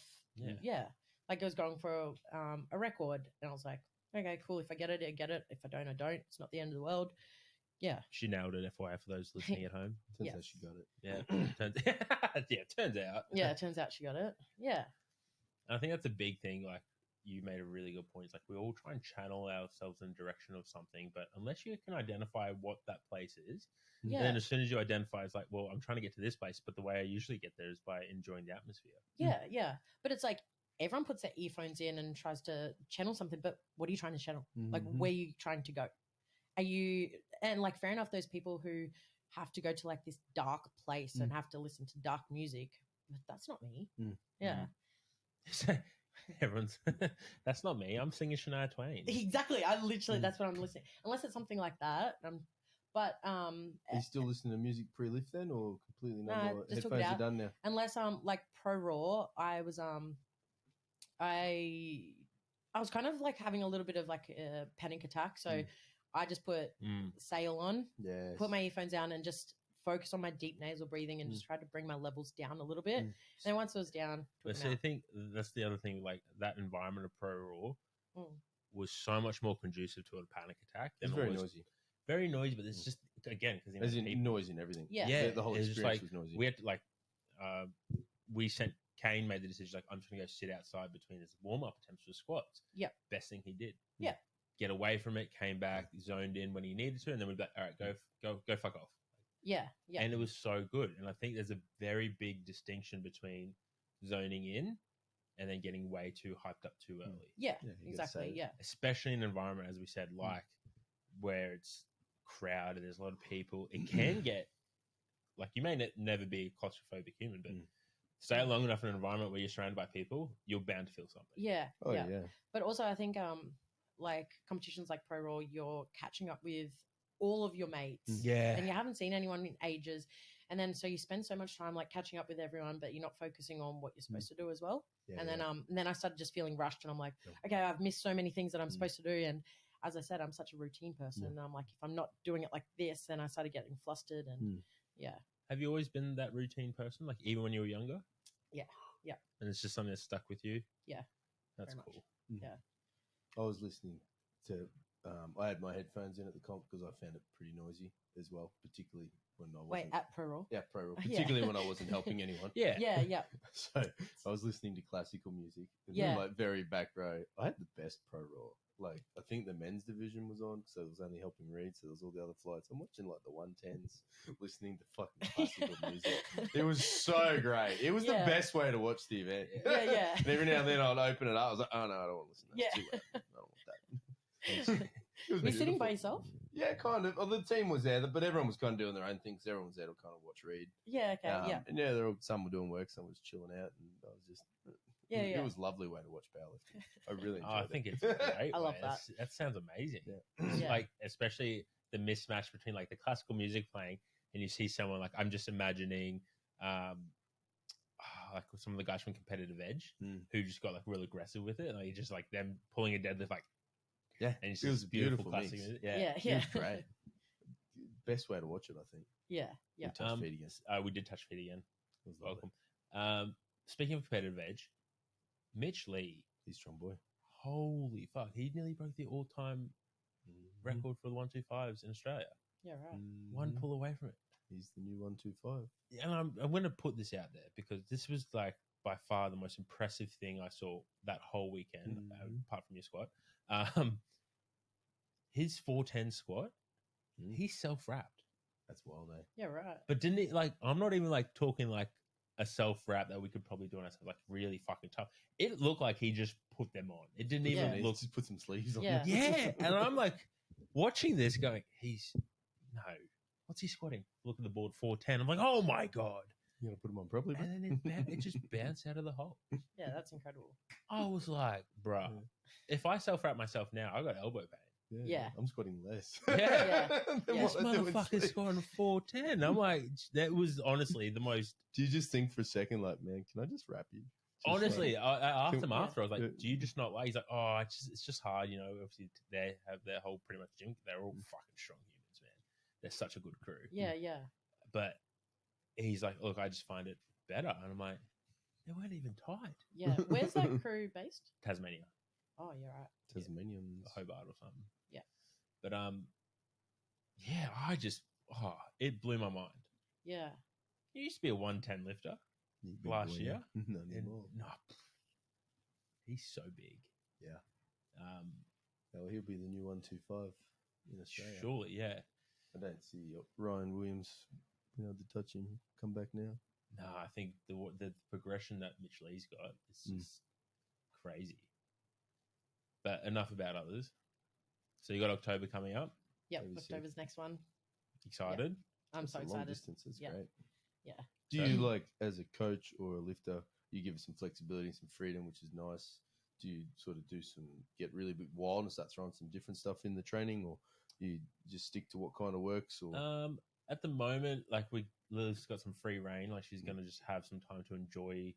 Yeah. Like I was going for a record and I was like, okay, cool. If I get it, I get it. If I don't, I don't. It's not the end of the world. Yeah. She nailed it, FYI, for those listening at home. Turns out she got it. Yeah. Turns out. Yeah, it turns out she got it. Yeah. And I think that's a big thing. Like, you made a really good point. It's like we all try and channel ourselves in the direction of something, but unless you can identify what that place is, then as soon as you identify, it's like, well, I'm trying to get to this place, but the way I usually get there is by enjoying the atmosphere. Yeah. But it's like everyone puts their earphones in and tries to channel something, but what are you trying to channel? Like, where are you trying to go? And like, fair enough, those people who have to go to like this dark place and have to listen to dark music, but that's not me. Yeah. Everyone's that's not me. I'm singing Shania Twain. Exactly. I literally that's what I'm listening. Unless it's something like that. But Are you still listening to music pre-lift then, or completely no Nah, more? just took it Headphones are out. done now. unless like pro raw, I was I was kind of like having a little bit of like a panic attack, so I just put sail on, Yes. put my earphones down, and just focus on my deep nasal breathing and just try to bring my levels down a little bit. And then once it was down, But took see, them I out. think that's the other thing. Like that environment of pro raw Mm. was so much more conducive to a panic attack than It's very it was. noisy. Very noisy, but it's just again because There's noise in everything. Yeah. The whole it's just experience like was noisy. we had to like Kane made the decision like I'm just gonna go sit outside between his warm up attempts for squats. Yep. Best thing he did. Yeah. Get away from it, came back, zoned in when he needed to, and then we'd be like, all right, go fuck off. Yeah. And it was so good. And I think there's a very big distinction between zoning in and then getting way too hyped up too early. Yeah, Yeah, you exactly. gotta say Yeah. Especially in an environment, as we said, like where it's crowded, there's a lot of people. It can get like you may never be a claustrophobic human, but stay long enough in an environment where you're surrounded by people, you're bound to feel something. Yeah. Oh yeah. yeah. But also, I think like competitions like pro raw, you're catching up with all of your mates. Yeah. And you haven't seen anyone in ages. And then so you spend so much time like catching up with everyone, but you're not focusing on what you're supposed to do as well. Yeah, and then I started just feeling rushed, and I'm like, okay, I've missed so many things that I'm supposed to do. And as I said, I'm such a routine person. And I'm like, if I'm not doing it like this, then I started getting flustered and Have you always been that routine person? Like even when you were younger? Yeah. Yeah. And it's just something that's stuck with you? Yeah. That's Very cool. Yeah. I was listening to. I had my headphones in at the comp because I found it pretty noisy as well, particularly when I wasn't. Wait, at pro raw? Yeah, pro raw. Particularly when I wasn't helping anyone. Yeah. Yeah, yeah. So I was listening to classical music. And Yeah. like very back row. I had the best pro raw. Like I think the men's division was on, so it was only helping Reed. So there was all the other flights. I'm watching like the 110s, listening to fucking classical music. It was so great. It was the best way to watch the event. Yeah, yeah. And every now and then I'd open it up. I was like, oh no, I don't want to listen to that. Yeah. It's too loud. I don't want that. It was Were you sitting beautiful. by yourself? Yeah, kind of. Well, the team was there, but everyone was kind of doing their own things. Everyone was there to kind of watch Reed. Yeah, okay, yeah. And some were doing work, some was chilling out, and I was just. It was a lovely way to watch powerlifting. I really enjoyed it. I think it's great. I love way. that. That sounds amazing. Yeah. Like, especially the mismatch between like the classical music playing and you see someone like, I'm just imagining like some of the guys from Competitive Edge who just got like real aggressive with it. Like, just like them pulling a deadlift, like, yeah, and it's it was just beautiful classic mix. music. Yeah. It was great. Best way to watch it, I think. Yeah, yeah. We touched feet again. We did touch feet again. It was lovely. Welcome. Speaking of Competitive Edge, Mitch Lee. He's strong boy. Holy fuck. He nearly broke the all-time record for the 125s in Australia. Yeah, right. One pull away from it. He's the new 125. And I'm going to put this out there because this was like by far the most impressive thing I saw that whole weekend, apart from your squat. His 410 squat, he self-wrapped. That's wild, eh? Yeah, right. But didn't it, like, I'm not even like talking like a self-wrap that we could probably do on ourselves, like really fucking tough. It looked like he just put them on. It didn't even look. Just put some sleeves on. Yeah. Yeah. And I'm like watching this going, what's he squatting? Look at the board, 410. I'm like, oh my God. You got to put them on properly, bro. And then it just bounced out of the hole. Yeah, that's incredible. I was like, bro, if I self-wrap myself now, I got elbow pain. Yeah. I'm squatting less. Yeah. This This motherfucker's scoring 410. I'm like, that was honestly the most. Do you just think for a second, like, man, can I just wrap you? Just honestly, I asked him after. I was like, Yeah. do you just not? He's like, oh, it's just hard, you know. Obviously, they have their whole pretty much gym. They're all fucking strong humans, man. They're such a good crew. Yeah, yeah. But he's like, look, I just find it better, and I'm like, they weren't even tight. Yeah. Where's that crew based? Tasmania, Oh, you're right. Tasmanians. Hobart, or something. Yeah. But yeah, it blew my mind. Yeah. He used to be a 110 lifter. You big last boy, year. Not And anymore. he's so big. Yeah. Well, he'll be the new 125 in Australia. Surely, yeah. I don't see Ryan Williams being able to touch him. Come back now. No, I think the progression that Mitch Lee's got is just crazy. But enough about others. So you got October coming up. Yep. Maybe October's next one. Excited? I'm It's so a long excited. distance. It's Yeah. great. Yeah. Do you like, as a coach or a lifter, you give some flexibility and some freedom, which is nice? Do you sort of get really big wild and start throwing some different stuff in the training, or you just stick to what kind of works? Or At the moment, like Lily's got some free reign. Like she's gonna just have some time to enjoy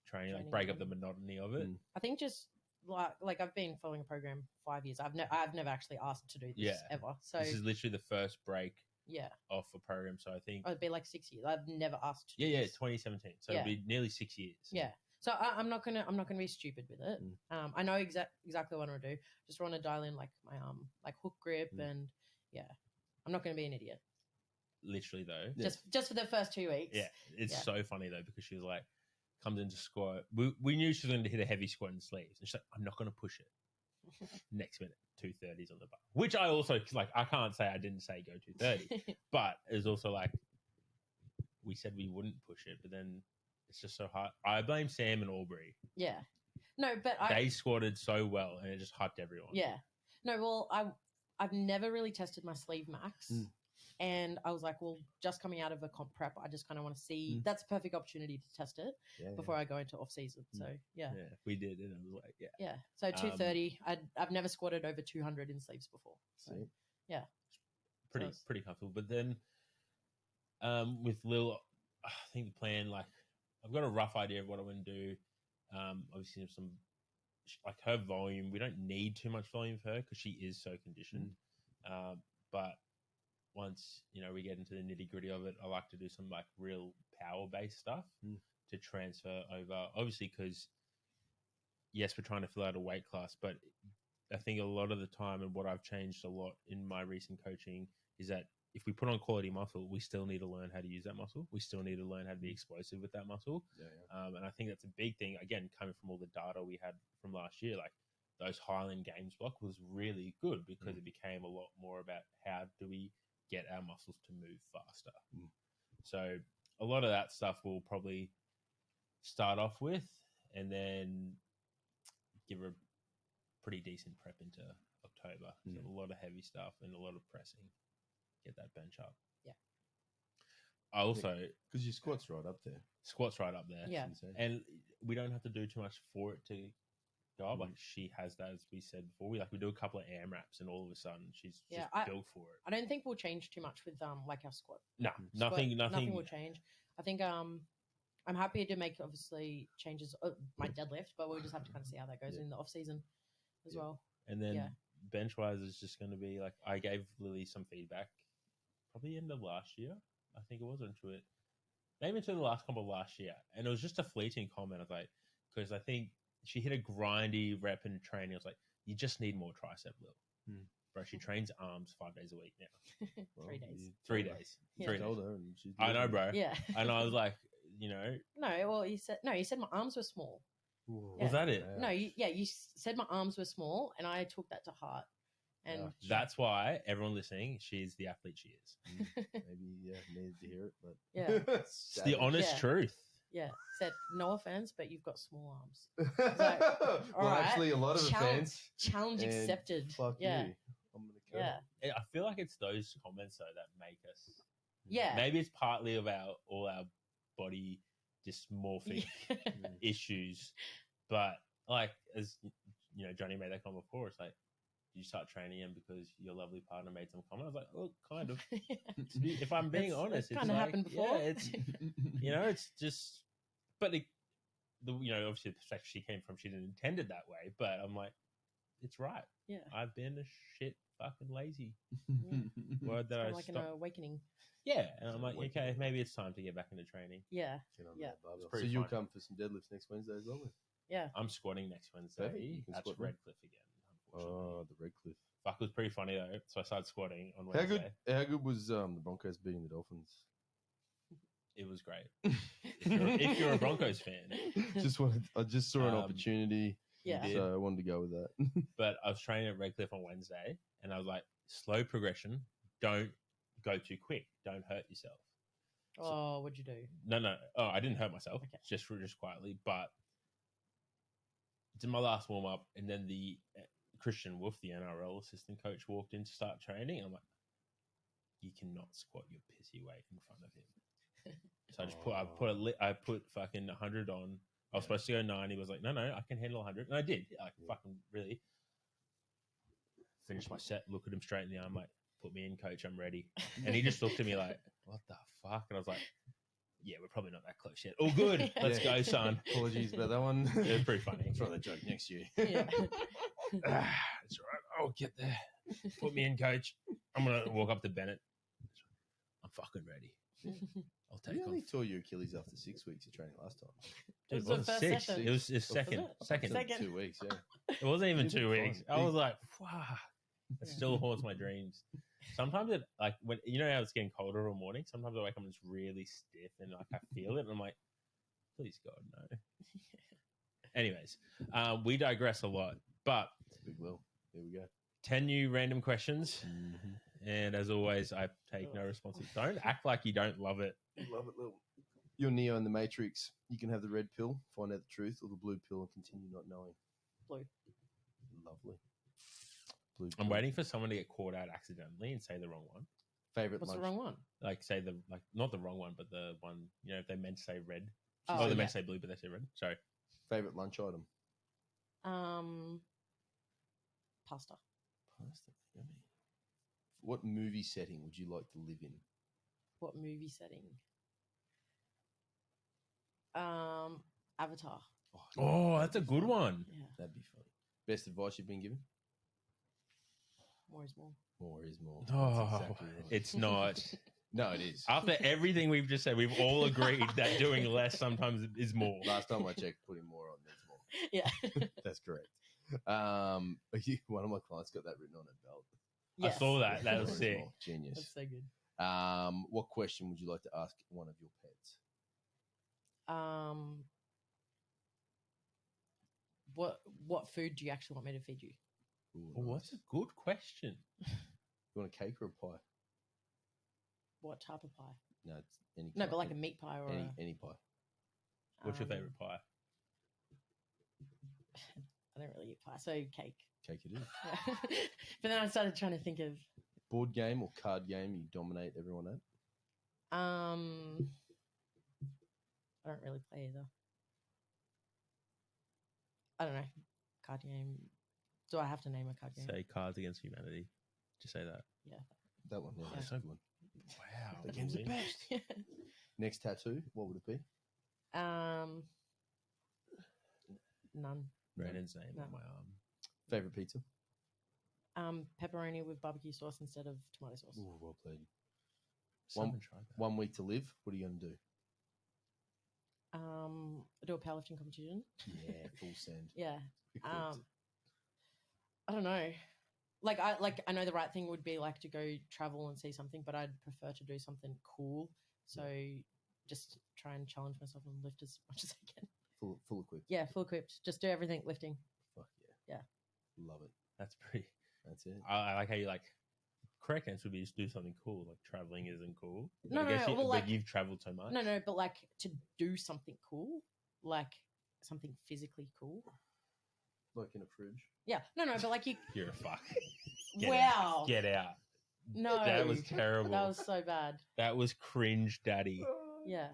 training, like break up the monotony of it. I think just like I've been following a program 5 years. I've never actually asked to do this ever. So this is literally the first break yeah off a program. So I think it'd be like 6 years. I've never asked to do this. 2017. So it'll be nearly 6 years. Yeah. So I'm not gonna be stupid with it. I know exactly what I want to do. Just want to dial in like my like hook grip and I'm not gonna be an idiot. Literally though, just for the first 2 weeks. Yeah, it's so funny though because she was like, comes into squat. We knew she was going to hit a heavy squat in sleeves, and she's like, I'm not going to push it. Next minute, 230s on the bar, which I also like. I can't say I didn't say go 230, but it's also like we said we wouldn't push it, but then it's just so hard. I blame Sam and Aubrey. Yeah, no, but they squatted so well, and it just hyped everyone. Yeah, no, well, I've never really tested my sleeve max. And I was like, well, just coming out of a comp prep, I just kind of want to see. That's a perfect opportunity to test it before I go into off season. So yeah, we did, and I was like, yeah. So 230. I've never squatted over 200 in sleeves before. So yeah, pretty comfortable. But then with Lil, I think the plan, like I've got a rough idea of what I want to do. Obviously, some like her volume. We don't need too much volume for her because she is so conditioned. But once we get into the nitty gritty of it, I like to do some like real power based stuff to transfer over. Obviously, because yes, we're trying to fill out a weight class, but I think a lot of the time, and what I've changed a lot in my recent coaching is that if we put on quality muscle, we still need to learn how to use that muscle. We still need to learn how to be explosive with that muscle. And I think that's a big thing. Again, coming from all the data we had from last year, like those Highland Games block was really good because it became a lot more about how do we get our muscles to move faster. So a lot of that stuff we'll probably start off with and then give her a pretty decent prep into October. So a lot of heavy stuff and a lot of pressing. Get that bench up. Yeah. I also... Because your squat's right up there. Squat's right up there. Yeah. And we don't have to do too much for it to go up. Like she has that, as we said before. We do a couple of AMRAPs and all of a sudden she's just built for it. I don't think we'll change too much with like our squat. No, nothing will change. I think I'm happy to make obviously changes my deadlift, but we'll just have to kind of see how that goes in the off season as well. And then bench wise is just going to be like I gave Lily some feedback probably end of last year. I think it was maybe into the last comp of last year, and it was just a fleeting comment. I was like, because I think she hit a grindy rep in training. I was like, you just need more tricep, Lil. Bro, she trains arms 5 days a week now. 3 days. 3 days. Yeah. 3 days. I know, bro. Yeah. And I was like, No, well, you said my arms were small. Was that it? No, you said my arms were small, and I took that to heart. And that's why everyone listening, she's the athlete she is. Maybe needed to hear it, but it's the honest truth. Yeah, said no offense, but you've got small arms. Like, well, actually, a lot of offense. Challenge accepted. Fuck you. I'm gonna kill it. I feel like it's those comments though that make us. Yeah. Maybe it's partly of all our body dysmorphic issues, but like as Johnny made that comment before. It's like you start training him because your lovely partner made some comment. I was like, well, kind of. If I'm being honest, it's kind of happened before. Yeah, it's it's just, but obviously the fact she came from, she didn't intend it that way. But I'm like, it's right. Yeah, I've been a shit fucking lazy. Word that I like an awakening. Yeah, and I'm like, okay, maybe it's time to get back into training. Yeah, So you'll come for some deadlifts next Wednesday as well. Yeah, I'm squatting next Wednesday. That's Redcliffe again. Oh, the Redcliffe. Fuck, it was pretty funny though. So I started squatting on Wednesday. How good was the Broncos beating the Dolphins? It was great. if you're a Broncos fan, I just saw an opportunity. Yeah. So I wanted to go with that. But I was training at Redcliffe on Wednesday, and I was like, slow progression. Don't go too quick. Don't hurt yourself. Oh, what'd you do? No. Oh, I didn't hurt myself. Okay. Just quietly. But did my last warm up, and then the Christian Wolf, the NRL assistant coach, walked in to start training. I'm like, you cannot squat your pissy weight in front of him. So I just I put fucking 100 on. I was supposed to go 90. He was like, no, I can handle 100. And I did. Fucking really. Finished my set, look at him straight in the eye. I'm like, put me in, coach. I'm ready. And he just looked at me like, what the fuck? And I was like, yeah, we're probably not that close yet. All good. Let's go, son. Apologies about that one. It was pretty funny. Try that joke next year. Yeah. It's all right. I'll get there. Put me in, coach. I'm going to walk up to Bennett. I'm fucking ready. I'll take You only off. tore your Achilles after 6 weeks of training last time. Dude, It was the first six. session. It was his second. it? Second. Second. 2 weeks, yeah. It wasn't even You did 2 weeks. fine. I was like, wow. It Yeah. still haunts my dreams. Sometimes it, like, when, you know how it's getting colder in the morning? Sometimes I wake up and it's really stiff and, like, I feel it. And I'm like, please, God, no. Anyways, we digress a lot. But Big Will. Here we go. 10 new random questions. And as always, I take no responsibility. Don't act like you don't love it. Love it, Lil. You're Neo in the Matrix. You can have the red pill, find out the truth, or the blue pill and continue not knowing. Blue. Lovely. Blue I'm pill. waiting for someone to get caught out accidentally and say the wrong one. Favorite What's lunch. the wrong one? Like, say the, like, not the wrong one, but the one, you know, if they meant to say red. Oh, Oh, they yeah. meant to say blue, but they say red. Sorry. Favorite lunch item. Pasta. Pasta. Yummy. What movie setting would you like to live in? What movie setting? Avatar. Oh, that's a good one. Yeah. That'd be funny. Best advice you've been given? More is more. More is more. Oh, That's exactly right. it's not. No, it is. After everything we've just said, we've all agreed that doing less sometimes is more. Last time I checked, putting more on is more. Yeah. That's correct. One of my clients got that written on her belt. I saw that. That More was is sick. more. Genius. That's so good. What question would you like to ask one of your pets? What food do you actually want me to feed you? Ooh, Oh, what's a good question? You want a cake or a pie? What type of pie? No, it's any. No, kind- but like a meat pie or any pie. What's your um, favorite pie? I don't really eat pie, so cake. Cake it is. Yeah. But then I started trying to think of Board game or card game you dominate everyone at? I don't really play either. I don't know. Card game. Do I have to name a card game? Say Cards Against Humanity. Just say that. Yeah. That one. Yeah, Yeah. that's a good one. Wow. That game's the best. Next tattoo, what would it be? None. Brandon's name No. on my arm. Favorite pizza? Pepperoni with barbecue sauce instead of tomato sauce. Ooh, well played. Someone tried that. 1 week to live. What are you going to do? Do a powerlifting competition. Yeah, full send. Yeah. Equipped. I don't know. I know the right thing would be like to go travel and see something, but I'd prefer to do something cool. So just try and challenge myself and lift as much as I can. Full equipped. Yeah, full equipped. Just do everything lifting. Fuck yeah. Yeah. Love it. That's pretty. That's it. I like how you like. Correct answer would be just do something cool. Like traveling isn't cool. No, I guess no, well, but like- you've traveled so much. No, but like to do something cool, like something physically cool. Like in a fridge. Yeah. No, but like you. You're a fuck. Get Wow. out. Get out. No. That was terrible. That was so bad. That was cringe, daddy. Yeah.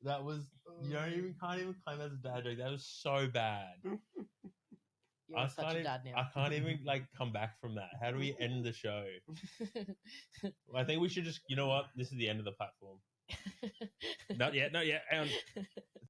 That was. You don't even can't even claim as a dad joke. That was so bad. You're such a dad I now. can't even like come back from that. How do we end the show? I think we should just. You know what? This is the end of the platform. Not yet. Hang on.